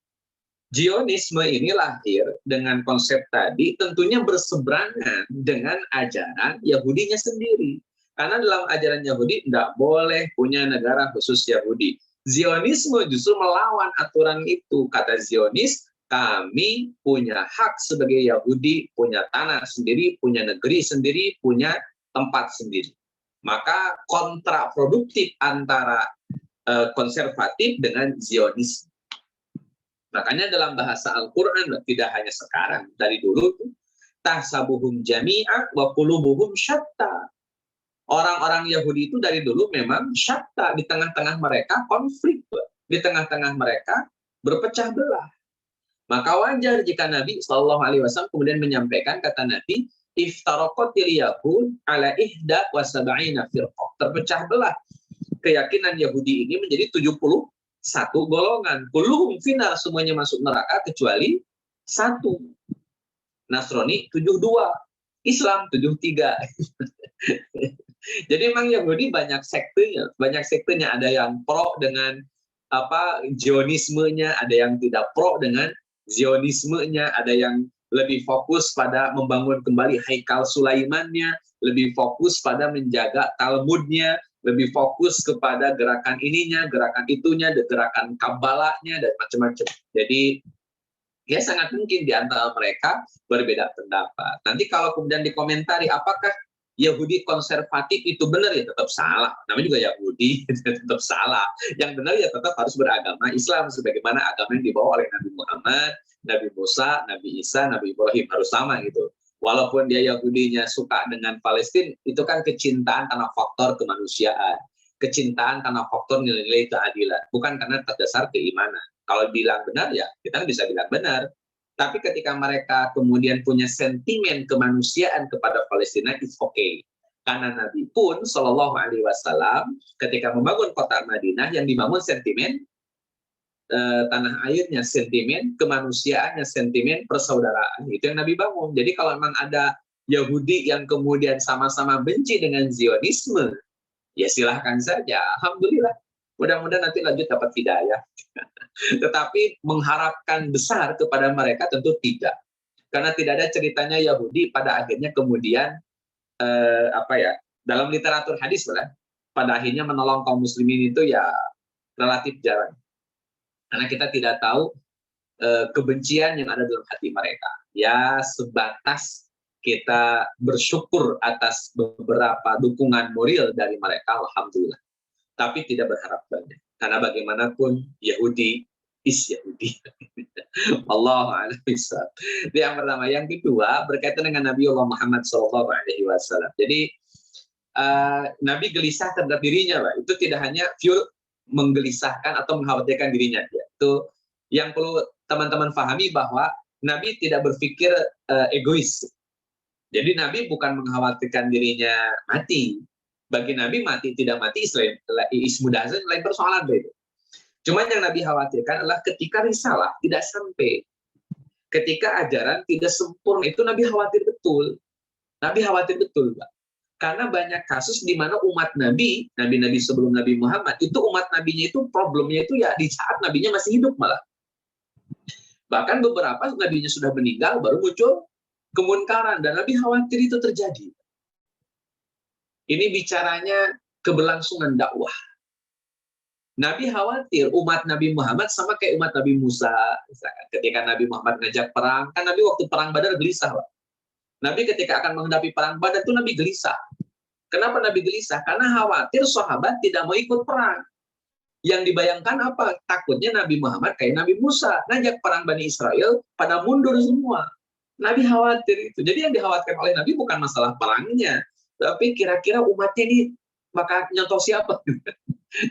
Zionisme ini lahir dengan konsep tadi, tentunya berseberangan dengan ajaran Yahudinya sendiri. Karena dalam ajaran Yahudi tidak boleh punya negara khusus Yahudi. Zionisme justru melawan aturan itu. Kata Zionis, kami punya hak sebagai Yahudi, punya tanah sendiri, punya negeri sendiri, punya tempat sendiri. Maka kontraproduktif antara konservatif dengan Zionis. Makanya dalam bahasa Al-Quran, tidak hanya sekarang, dari dulu, tahsabuhum jami'a wa qulubuhum syatta. Orang-orang Yahudi itu dari dulu memang syatta, di tengah-tengah mereka konflik, di tengah-tengah mereka berpecah belah. Maka wajar jika Nabi SAW kemudian menyampaikan, kata Nabi, iftaraqatil yahud ala ihda wa sab'ina firqah. Terpecah belah keyakinan Yahudi ini menjadi 71 golongan. Kulluhum finnar, semuanya masuk neraka kecuali satu. Nasrani 72, Islam 73. Jadi memang Yahudi banyak sektenya. Ada yang pro dengan Zionismenya, ada yang tidak pro dengan Zionismenya, ada yang lebih fokus pada membangun kembali Haikal Sulaimannya, lebih fokus pada menjaga Talmudnya, lebih fokus kepada gerakan ininya, gerakan itunya, gerakan kabalanya, dan macam-macam. Jadi, ya sangat mungkin di antara mereka berbeda pendapat. Nanti kalau kemudian dikomentari, apakah Yahudi konservatif itu benar, ya tetap salah. Namanya juga Yahudi, tetap salah. Yang benar ya tetap harus beragama Islam, sebagaimana agama yang dibawa oleh Nabi Muhammad, Nabi Musa, Nabi Isa, Nabi Ibrahim, harus sama gitu. Walaupun dia Yahudinya suka dengan Palestina, itu kan kecintaan karena faktor kemanusiaan. Kecintaan karena faktor nilai-nilai keadilan. Bukan karena terdasar keimanan. Kalau bilang benar, ya kita bisa bilang benar. Tapi ketika mereka kemudian punya sentimen kemanusiaan kepada Palestina, it's okay. Karena Nabi pun, Shallallahu Alaihi Wasallam, ketika membangun kota Madinah, yang dibangun sentimen tanah airnya, sentimen kemanusiaannya, sentimen persaudaraan. Itu yang Nabi bangun. Jadi kalau memang ada Yahudi yang kemudian sama-sama benci dengan Zionisme, ya silahkan saja. Alhamdulillah. Mudah-mudahan nanti lanjut dapat hidayah. Tetapi mengharapkan besar kepada mereka tentu tidak. Karena tidak ada ceritanya Yahudi pada akhirnya kemudian dalam literatur hadis pada akhirnya menolong kaum muslimin itu ya relatif jarang. Karena kita tidak tahu kebencian yang ada dalam hati mereka. Ya sebatas kita bersyukur atas beberapa dukungan moral dari mereka, alhamdulillah. Tapi tidak berharap banyak. Karena bagaimanapun Yahudi is Yahudi. Allahu a'lam bishawab. Itu yang pertama. Yang kedua berkaitan dengan Nabi Allah Muhammad SAW. Jadi Nabi gelisah terhadap dirinya, Pak. Itu tidak hanya pure menggelisahkan atau mengkhawatirkan dirinya. Itu yang perlu teman-teman pahami, bahwa Nabi tidak berpikir egois. Jadi Nabi bukan mengkhawatirkan dirinya mati. Bagi Nabi mati tidak mati ismudazan lain persoalan beda. Cuman yang Nabi khawatirkan adalah ketika risalah tidak sampai, ketika ajaran tidak sempurna, itu Nabi khawatir betul. Nabi khawatir betul, Pak. Karena banyak kasus di mana umat Nabi sebelum Nabi Muhammad, itu umat Nabinya itu problemnya itu ya di saat Nabinya masih hidup malah. Bahkan beberapa Nabinya sudah meninggal baru muncul kemunkaran, dan Nabi khawatir itu terjadi. Ini bicaranya keberlangsungan dakwah. Nabi khawatir umat Nabi Muhammad sama kayak umat Nabi Musa. Misalkan ketika Nabi Muhammad ngajak perang, kan Nabi waktu perang Badar gelisah, Pak. Nabi ketika akan menghadapi perang Badar itu Nabi gelisah. Kenapa Nabi gelisah? Karena khawatir sahabat tidak mau ikut perang. Yang dibayangkan apa? Takutnya Nabi Muhammad kayak Nabi Musa, ngajak perang Bani Israel pada mundur semua. Nabi khawatir itu. Jadi yang dikhawatirkan oleh Nabi bukan masalah perangnya, tapi kira-kira umatnya ini bakal nyontoh siapa?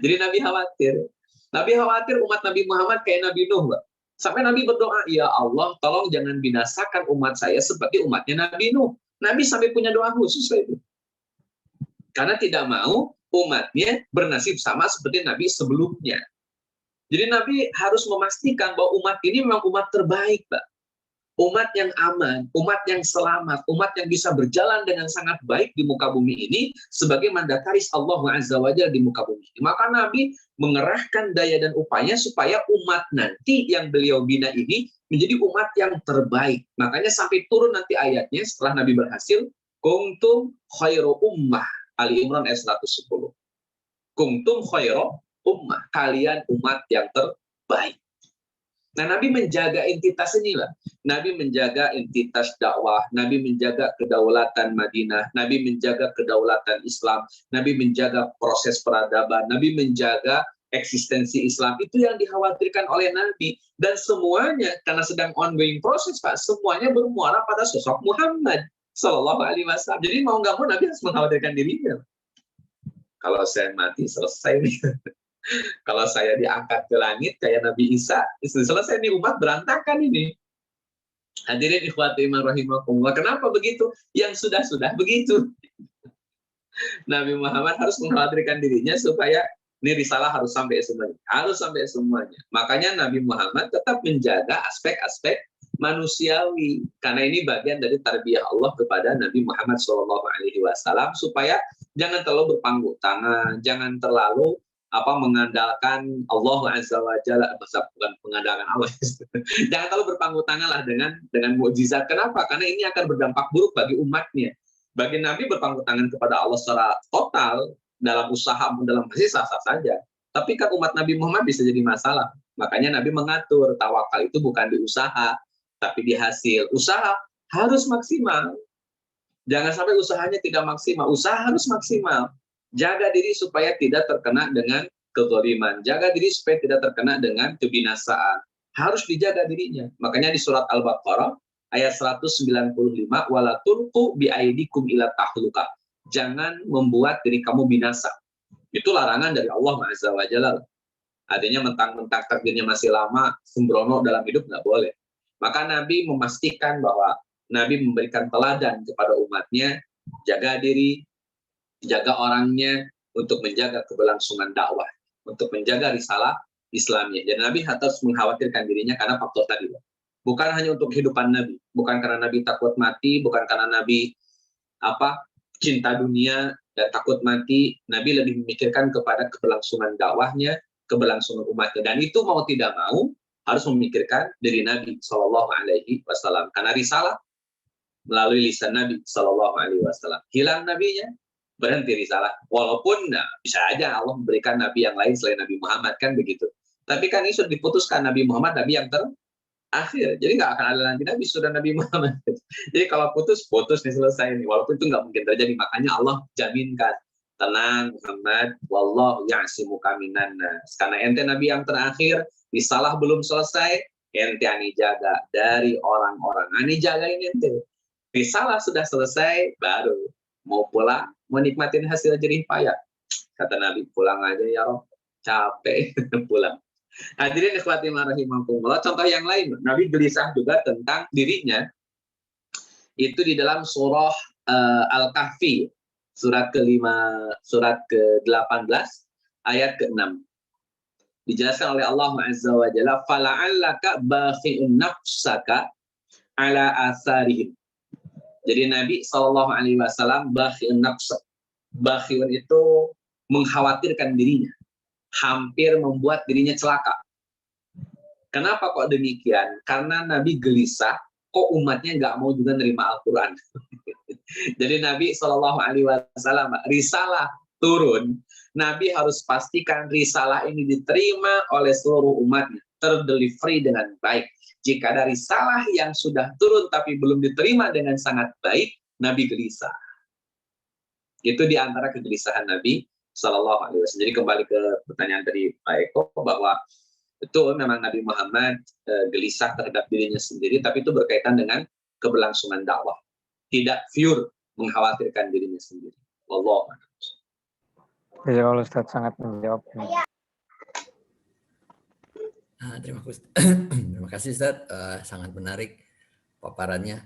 Jadi Nabi khawatir. Nabi khawatir umat Nabi Muhammad kayak Nabi Nuh, Mbak. Sampai Nabi berdoa, ya Allah, tolong jangan binasakan umat saya seperti umatnya Nabi Nuh. Nabi sampai punya doa khusus itu. Karena tidak mau umatnya bernasib sama seperti Nabi sebelumnya. Jadi Nabi harus memastikan bahwa umat ini memang umat terbaik, Mbak. Umat yang aman, umat yang selamat, umat yang bisa berjalan dengan sangat baik di muka bumi ini sebagai mandataris Allah Azza wa Jalla di muka bumi. Maka Nabi mengerahkan daya dan upaya supaya umat nanti yang beliau bina ini menjadi umat yang terbaik. Makanya sampai turun nanti ayatnya setelah Nabi berhasil, kuntum khairu ummah, Ali Imran ayat 110. Kuntum khairu ummah, kalian umat yang terbaik. Nah, Nabi menjaga entitas inilah. Nabi menjaga entitas dakwah, Nabi menjaga kedaulatan Madinah, Nabi menjaga kedaulatan Islam, Nabi menjaga proses peradaban, Nabi menjaga eksistensi Islam. Itu yang dikhawatirkan oleh Nabi. Dan semuanya, karena sedang ongoing proses, Pak, semuanya bermuara pada sosok Muhammad Sallallahu Alaihi Wasallam. Jadi mau nggak mau Nabi harus mengkhawatirkan dirinya. Kalau saya mati, selesai nih. Kalau saya diangkat ke langit kayak Nabi Isa, selesai nih umat berantakan ini. Hadirin ikhwati rahimakumullah. Kenapa begitu? Yang sudah-sudah begitu. Nabi Muhammad harus mengkhawatirkan dirinya supaya ini risalah harus sampai semuanya. Harus sampai semuanya. Makanya Nabi Muhammad tetap menjaga aspek-aspek manusiawi. Karena ini bagian dari tarbiyah Allah kepada Nabi Muhammad SAW supaya jangan terlalu berpangku tangan, jangan terlalu mengandalkan Allah Azza wa Jalla, bukan mengandalkan Allah. Jangan terlalu berpangku tangan lah dengan mukjizat. Kenapa? Karena ini akan berdampak buruk bagi umatnya. Bagi Nabi berpangku tangan kepada Allah secara total dalam usaha, dalam masih sah-sah saja. Tapi kan umat Nabi Muhammad bisa jadi masalah. Makanya Nabi mengatur tawakal itu bukan di usaha, tapi di hasil. Usaha harus maksimal. Jangan sampai usahanya tidak maksimal. Usaha harus maksimal. Jaga diri supaya tidak terkena dengan kezaliman. Jaga diri supaya tidak terkena dengan kebinasaan. Harus dijaga dirinya. Makanya di surat Al-Baqarah ayat 195, wala tulqu biaidikum ila tahluka. Jangan membuat diri kamu binasa. Itu larangan dari Allah Azza wa Jalla. Artinya mentang-mentang takdirnya masih lama, sembrono dalam hidup nggak boleh. Maka Nabi memastikan bahwa Nabi memberikan teladan kepada umatnya, jaga diri, jaga orangnya, untuk menjaga keberlangsungan dakwah, untuk menjaga risalah Islamnya. Dan Nabi harus mengkhawatirkan dirinya karena faktor tadi. Bukan hanya untuk kehidupan Nabi, bukan karena Nabi takut mati, bukan karena Nabi cinta dunia dan takut mati. Nabi lebih memikirkan kepada keberlangsungan dakwahnya, keberlangsungan umatnya. Dan itu mau tidak mau harus memikirkan diri Nabi Shallallahu Alaihi Wasallam. Karena risalah melalui lisan Nabi Shallallahu Alaihi Wasallam. Hilang nabinya, berhenti risalah. Walaupun bisa aja Allah memberikan nabi yang lain selain Nabi Muhammad, kan begitu. Tapi kan ini sudah diputuskan Nabi Muhammad nabi yang terakhir. Jadi nggak akan ada lagi nabi sudah Nabi Muhammad. Jadi kalau putus nih, selesai nih. Walaupun itu nggak mungkin terjadi. Makanya Allah jaminkan, tenang Muhammad, wallahu ya'simuka minan nas. Karena ente nabi yang terakhir, risalah belum selesai, ente ani jaga dari orang-orang. Ani jagain ente. Risalah sudah selesai, baru mau pulang, mau nikmatin hasil jerih payah. Kata Nabi, pulang aja ya Rob, capek, pulang. Hadirin ikhwati rahimakumullah. Contoh yang lain, Nabi gelisah juga tentang dirinya. Itu di dalam surah Al-Kahfi, surat ke-18, ayat ke-6. Dijelaskan oleh Allah Azza wa Jalla, fala'allaka bakhi'un nafsaka ala asarihim. Jadi Nabi SAW bakhi'un nafsa. Bakhi'un itu mengkhawatirkan dirinya, hampir membuat dirinya celaka. Kenapa kok demikian? Karena Nabi gelisah, kok umatnya nggak mau juga nerima Al-Quran. Jadi Nabi SAW, risalah turun, Nabi harus pastikan risalah ini diterima oleh seluruh umatnya, terdelivery dengan baik. Jika ada risalah yang sudah turun tapi belum diterima dengan sangat baik, Nabi gelisah. Itu di antara kegelisahan Nabi Sallallahu Alaihi Wasallam. Jadi kembali ke pertanyaan tadi Pak Eko, bahwa betul memang Nabi Muhammad gelisah terhadap dirinya sendiri, tapi itu berkaitan dengan keberlangsungan dakwah. Tidak pure mengkhawatirkan dirinya sendiri. Wallahu a'lam. Ya Allah, Ustaz sangat menjawab. Terima kasih Ustaz, sangat menarik paparannya.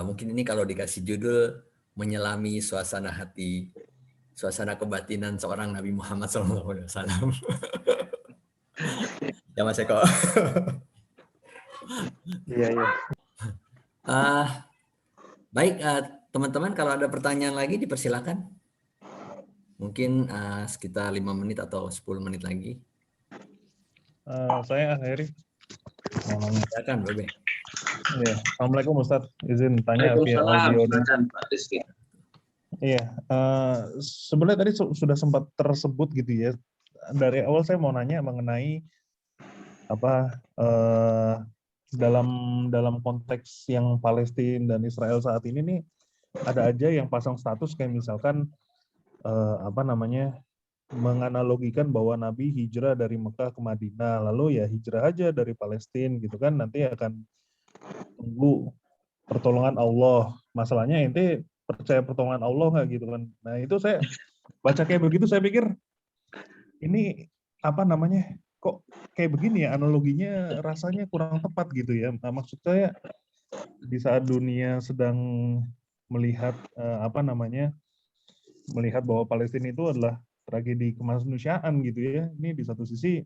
Mungkin ini kalau dikasih judul menyelami suasana hati, suasana kebatinan seorang Nabi Muhammad SAW. Ya Mas Eko. Iya. Baik, teman-teman kalau ada pertanyaan lagi dipersilakan. Mungkin sekitar 5 menit atau 10 menit lagi. Saya akhiri. Silakan, Bebe. Ya, Assalamualaikum Ustaz. Izin tanya via audio. Iya, sebenarnya tadi sudah sempat tersebut gitu ya. Dari awal saya mau nanya mengenai dalam konteks yang Palestina dan Israel saat ini nih, ada aja yang pasang status kayak misalkan menganalogikan bahwa Nabi hijrah dari Mekah ke Madinah, lalu ya hijrah aja dari Palestina gitu kan, nanti akan tunggu pertolongan Allah. Masalahnya ente percaya pertolongan Allah nggak gitu kan? Nah itu saya baca kayak begitu, saya pikir ini kok kayak begini ya, analoginya rasanya kurang tepat gitu ya. Nah, maksud saya di saat dunia sedang melihat melihat bahwa Palestina itu adalah tragedi kemanusiaan gitu ya. Ini di satu sisi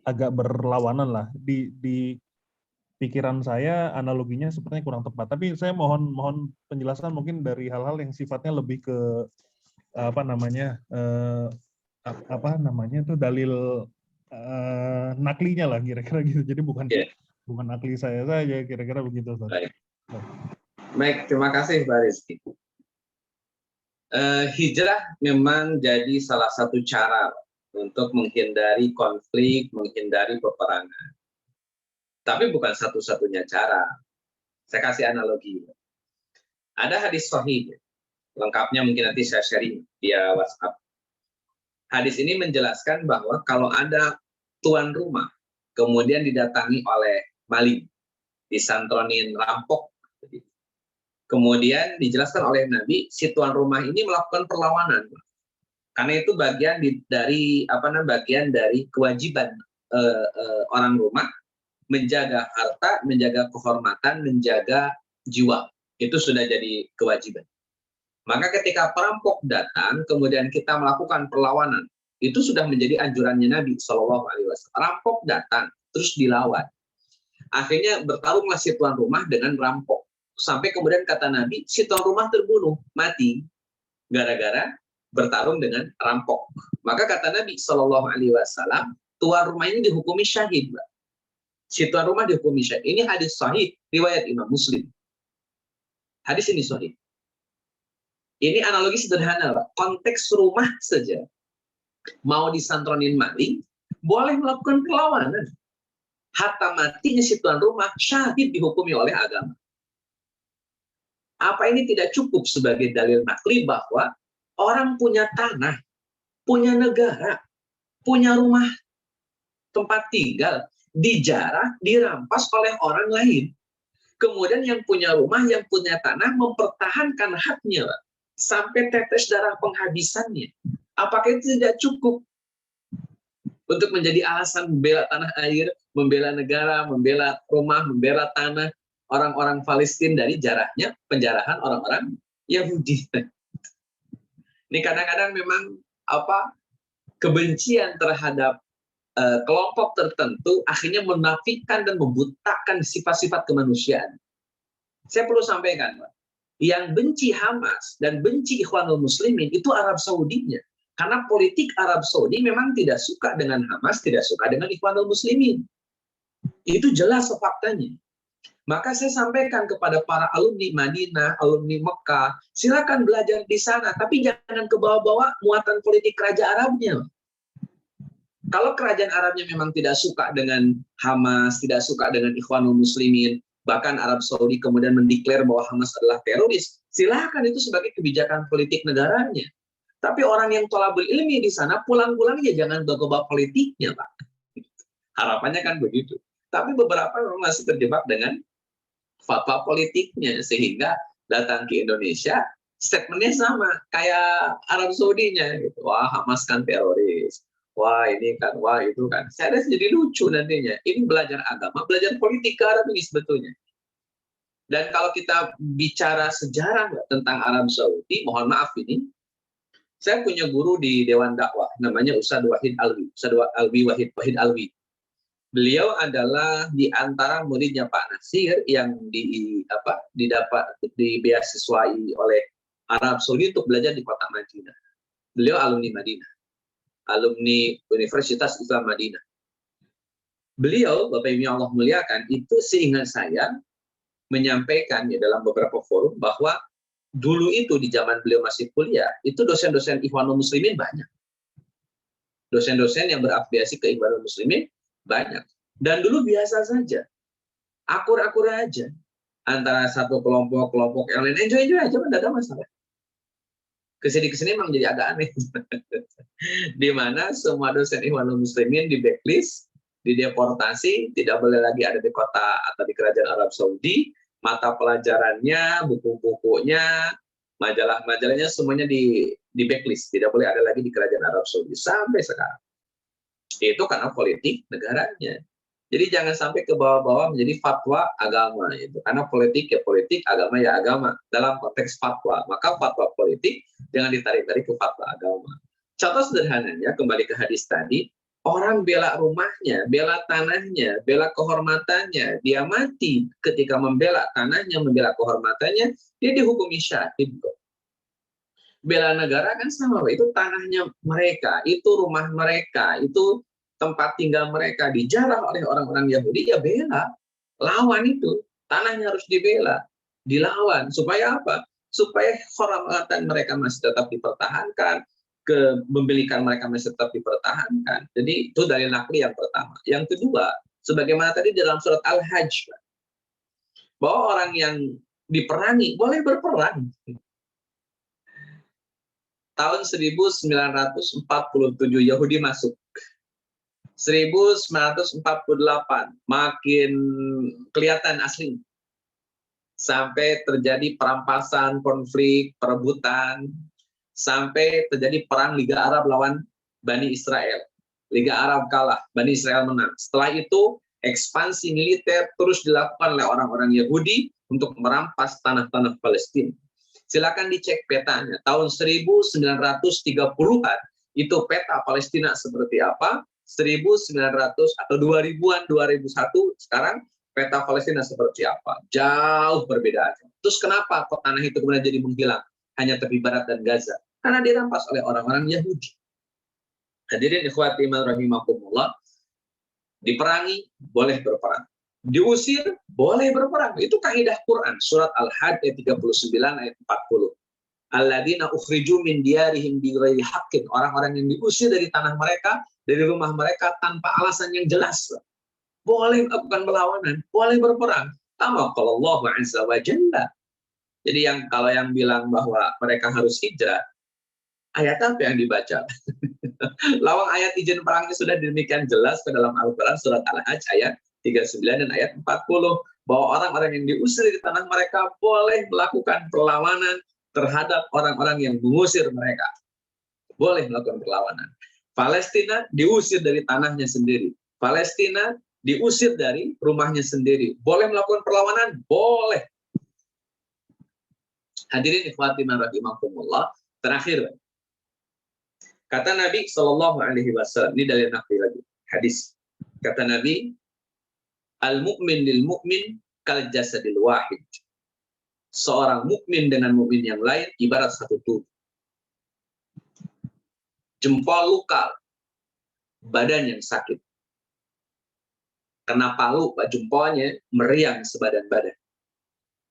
agak berlawanan lah. Di pikiran saya analoginya sepertinya kurang tepat. Tapi saya mohon penjelasan mungkin dari hal-hal yang sifatnya lebih ke dalil naklinya lah kira-kira gitu. Jadi bukan nakli saya saja, kira-kira begitu. Baik, terima kasih Pak Rizky. Hijrah memang jadi salah satu cara untuk menghindari konflik, menghindari peperangan. Tapi bukan satu-satunya cara. Saya kasih analogi. Ada hadis sahih, lengkapnya mungkin nanti saya sharing via WhatsApp. Hadis ini menjelaskan bahwa kalau ada tuan rumah, kemudian didatangi oleh maling, disantronin rampok, kemudian dijelaskan oleh Nabi, si tuan rumah ini melakukan perlawanan. Karena itu bagian dari kewajiban orang rumah menjaga harta, menjaga kehormatan, menjaga jiwa. Itu sudah jadi kewajiban. Maka ketika perampok datang, kemudian kita melakukan perlawanan, itu sudah menjadi anjurannya Nabi SAW. Rampok datang, terus dilawan. Akhirnya bertarunglah si tuan rumah dengan rampok. Sampai kemudian kata Nabi, si tuan rumah terbunuh, mati. Gara-gara bertarung dengan rampok. Maka kata Nabi SAW, tuan rumah ini dihukumi syahid. Si tuan rumah dihukumi syahid. Ini hadis sahih, riwayat Imam Muslim. Hadis ini sahih. Ini analogi sederhana, Pak. Konteks rumah saja. Mau disantronin maling, boleh melakukan perlawanan. Hatta matinya si tuan rumah, syahid dihukumi oleh agama. Apa ini tidak cukup sebagai dalil nakli bahwa orang punya tanah, punya negara, punya rumah tempat tinggal, dijarah, dirampas oleh orang lain. Kemudian yang punya rumah, yang punya tanah mempertahankan haknya, Pak, sampai tetes darah penghabisannya. Apakah itu tidak cukup untuk menjadi alasan membela tanah air, membela negara, membela rumah, membela tanah orang-orang Palestina dari penjarahan orang-orang Yahudi? Ini kadang-kadang memang kebencian terhadap kelompok tertentu akhirnya menafikan dan membutakan sifat-sifat kemanusiaan. Saya perlu sampaikan, Pak, yang benci Hamas dan benci Ikhwanul Muslimin itu Arab Saudinya. Karena politik Arab Saudi memang tidak suka dengan Hamas, tidak suka dengan Ikhwanul Muslimin. Itu jelas faktanya. Maka saya sampaikan kepada para alumni Madinah, alumni Mekah, silakan belajar di sana, tapi jangan ke bawah-bawah muatan politik Raja Arabnya. Kalau kerajaan Arabnya memang tidak suka dengan Hamas, tidak suka dengan Ikhwanul Muslimin, bahkan Arab Saudi kemudian mendeklar bahwa Hamas adalah teroris, silakan, itu sebagai kebijakan politik negaranya. Tapi orang yang thalabul ilmi di sana pulang-pulang ya jangan bawa-bawa politiknya, Pak. Harapannya kan begitu. Tapi beberapa orang masih terjebak dengan fatwa politiknya, sehingga datang ke Indonesia statementnya sama kayak Arab Saudinya gitu. Wah, Hamas kan teroris. Wah, ini kan, wah itu kan. Saya rasa jadi lucu nantinya. Ini belajar agama, belajar politik ke Arab ini sebetulnya. Dan kalau kita bicara sejarah tentang Arab Saudi, mohon maaf ini, saya punya guru di Dewan Dakwah, namanya Ustadz Wahid Alwi, Wahid Alwi. Beliau adalah di antara muridnya Pak Nasir yang dibeasiswai oleh Arab Saudi untuk belajar di kota Madinah. Beliau alumni Madinah, alumni Universitas Islam Madinah. Beliau, Bapak Ibu yang Allah muliakan, itu seingat saya menyampaikan ya dalam beberapa forum bahwa dulu itu di zaman beliau masih kuliah, itu dosen-dosen Ikhwanul Muslimin banyak. Dosen-dosen yang berafiliasi ke Ikhwanul Muslimin banyak. Dan dulu biasa saja. Akur-akur aja. Antara satu kelompok yang lain, enjoy aja, tidak ada masalah. Kesini-kesini memang jadi agak aneh. Di mana semua dosen Ikhwanul Muslimin di blacklist, dideportasi, tidak boleh lagi ada di kota atau di kerajaan Arab Saudi. Mata pelajarannya, buku-bukunya, majalah-majalahnya semuanya di backlist, tidak boleh ada lagi di kerajaan Arab Saudi sampai sekarang. Itu karena politik negaranya. Jadi jangan sampai ke bawah-bawah menjadi fatwa agama itu. Karena politik ya politik, agama ya agama dalam konteks fatwa. Maka fatwa politik jangan ditarik-tarik ke fatwa agama. Contoh sederhananya kembali ke hadis tadi, orang bela rumahnya, bela tanahnya, bela kehormatannya, dia mati ketika membela tanahnya, membela kehormatannya, dia dihukumi syahid. Bela negara kan sama, itu tanahnya mereka, itu rumah mereka, itu tempat tinggal mereka, dijarah oleh orang-orang Yahudi, ya bela, lawan itu, tanahnya harus dibela, dilawan, supaya apa? supaya kehormatan mereka masih tetap dipertahankan, kepemilikan mereka masih tetap dipertahankan. Jadi itu dalil nakli yang pertama. Yang kedua, sebagaimana tadi dalam surat Al-Hajj, bahwa orang yang diperangi boleh berperang. Tahun 1947 Yahudi masuk. 1948 makin kelihatan asli. Sampai terjadi perampasan, konflik, perebutan, sampai terjadi perang Liga Arab lawan Bani Israel. Liga Arab kalah, Bani Israel menang. Setelah itu ekspansi militer terus dilakukan oleh orang-orang Yahudi untuk merampas tanah-tanah Palestina. Silakan dicek petanya. Tahun 1930-an itu peta Palestina seperti apa? 1900 atau 2000-an, 2001 sekarang peta Palestina seperti apa? Jauh berbeda. Terus kenapa kok tanah itu kemudian jadi menghilang? Hanya tepi barat dan Gaza. Karena dirampas oleh orang-orang Yahudi. Hadirin ikhwati rahimakumullah, diperangi boleh berperang. Diusir, boleh berperang. Itu kaidah Quran. Surat Al-Hajj ayat 39 ayat 40. Alladzina ukhriju min diyarihim bighairi haqqin. Orang-orang yang diusir dari tanah mereka, dari rumah mereka tanpa alasan yang jelas. Boleh melakukan perlawanan, boleh berperang. Kama qala Allah azza wa jalla. Jadi kalau yang bilang bahwa mereka harus hijrah, ayat apa yang dibaca? Lawang ayat izin perangnya sudah demikian jelas ke dalam Al-Quran surat Al-Hajj ayat 39 dan ayat 40 bahwa orang-orang yang diusir di tanah mereka boleh melakukan perlawanan terhadap orang-orang yang mengusir mereka. Boleh melakukan perlawanan. Palestina diusir dari tanahnya sendiri. Palestina diusir dari rumahnya sendiri. Boleh melakukan perlawanan? Boleh. Hadirin ikhwati rahimakumullah. Terakhir, kata Nabi Shallallahu Alaihi Wasallam, ini dalil nakli lagi, hadis. Kata Nabi, al-mu'min lil mu'min kal jasadil wahid. Seorang mukmin dengan mukmin yang lain ibarat satu tubuh. Jempol luka, badan yang sakit. Kena palu, jempolnya meriang sebadan badan.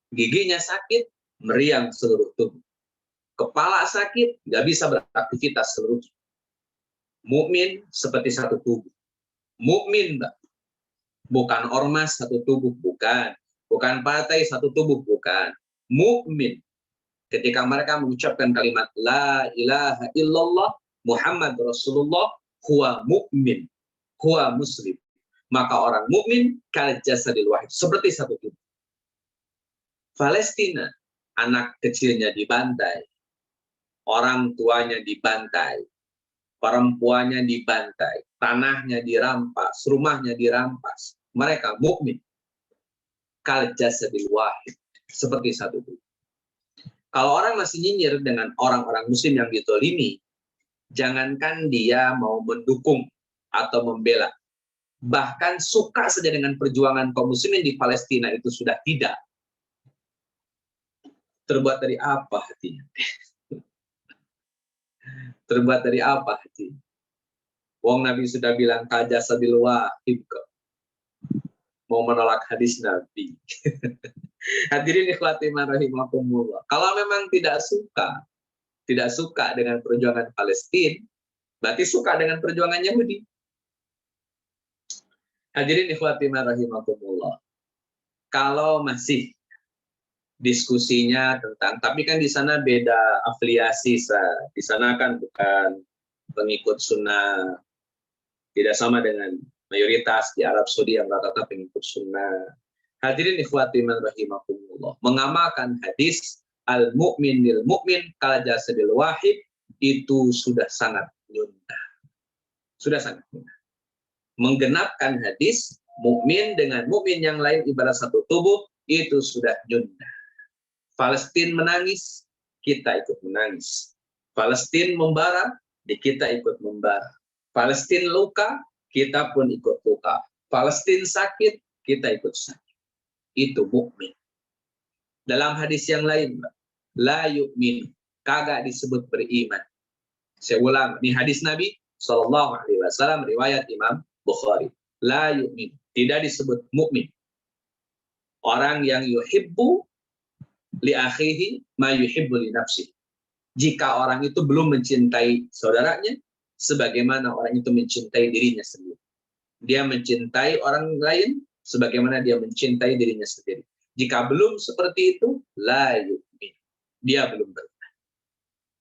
Giginya sakit, meriang seluruh tubuh. Kepala sakit, nggak bisa beraktivitas seluruhnya. Mukmin seperti satu tubuh. Mukmin, bukan ormas satu tubuh, bukan. Bukan partai satu tubuh, bukan. Mukmin. Ketika mereka mengucapkan kalimat La ilaha illallah Muhammad Rasulullah, huwa mukmin, huwa muslim. Maka orang mukmin kal jasadil wahid, seperti satu tubuh. Palestina, anak kecilnya dibantai, orang tuanya dibantai, perempuannya dibantai, tanahnya dirampas, rumahnya dirampas. Mereka mukmin. Kal jasadil wahid, seperti satu tubuh. Kalau orang masih nyinyir dengan orang-orang muslim yang ditolimi, jangankan dia mau mendukung atau membela, bahkan suka saja dengan perjuangan kaum muslimin di Palestina itu sudah tidak. Terbuat dari apa hatinya? Terbuat dari apa hatinya? Wong Nabi sudah bilang kajasadil wahid kok. Mau menolak hadis Nabi. Hadirin ikhwati rahimakumullah. Kalau memang tidak suka dengan perjuangan Palestina, berarti suka dengan perjuangan Yahudi. Hadirin ikhwati rahimakumullah. Kalau masih diskusinya tentang, tapi kan di sana beda afiliasi, di sana kan bukan pengikut sunnah, tidak sama dengan mayoritas di Arab Saudi yang rata-rata pengikut sunnah. Hadirin ikhwati rahimakumullah, mengamalkan hadis al-mu'min lil mu'min kal jasadil wahid itu sudah sangat nyunnah. Sudah sangat nyunnah. Menggenapkan hadis mukmin dengan mukmin yang lain ibarat satu tubuh itu sudah nyunnah. Palestina menangis, kita ikut menangis. Palestina membara, kita ikut membara. Palestina luka, kita pun ikut luka. Palestina sakit, kita ikut sakit. Itu mukmin. Dalam hadis yang lain, la yu'min, kagak disebut beriman. Saya ulang, ini hadis Nabi Shallallahu Alaihi Wasallam riwayat Imam Bukhari. La yu'min, tidak disebut mukmin. Orang yang yuhibbu li akhihi ma yuhibbu li nafsihi. Jika orang itu belum mencintai saudaranya sebagaimana orang itu mencintai dirinya sendiri. Dia mencintai orang lain sebagaimana dia mencintai dirinya sendiri. Jika belum seperti itu, la yu'min. Dia belum beriman.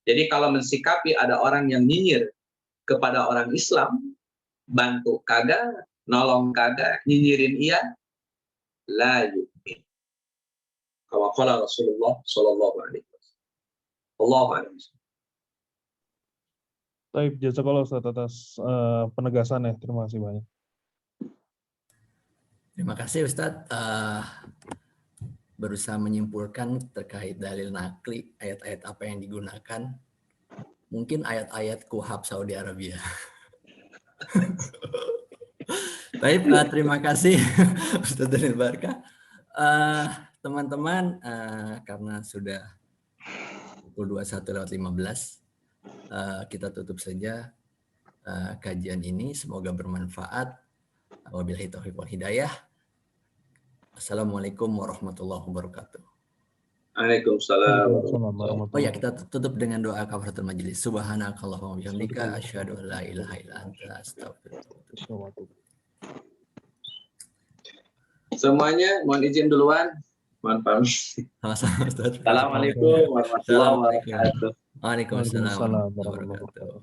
Jadi kalau mensikapi ada orang yang nyinyir kepada orang Islam, bantu kagak, nolong kagak, nyinyirin ia, la yu'min. Kama qala Rasulullah sallallahu alaihi wasallam. Allahu a'lam. Baik, jazakallah Ustaz atas penegasannya. Terima kasih banyak. Terima kasih Ustadz. Berusaha menyimpulkan terkait dalil nakli, ayat-ayat apa yang digunakan. Mungkin ayat-ayat KUHAP Saudi Arabia. Baik, terima kasih Ustadz Daniel Barka. Teman-teman, karena sudah pukul 21:15, kita tutup saja kajian ini. Semoga bermanfaat. Wabillahi taufiq wal hidayah. Assalamualaikum warahmatullahi wabarakatuh. Waalaikumsalam. Oh ya, kita tutup dengan doa kafaratul majelis. Subhanakallahumma wa bihamdika asyhadu an la ilaha illa anta astaghfiruka. Semuanya mohon izin duluan. Mohon pamit. Sama-sama Ustaz. Assalamualaikum warahmatullahi wabarakatuh. Waalaikumsalam warahmatullahi wabarakatuh.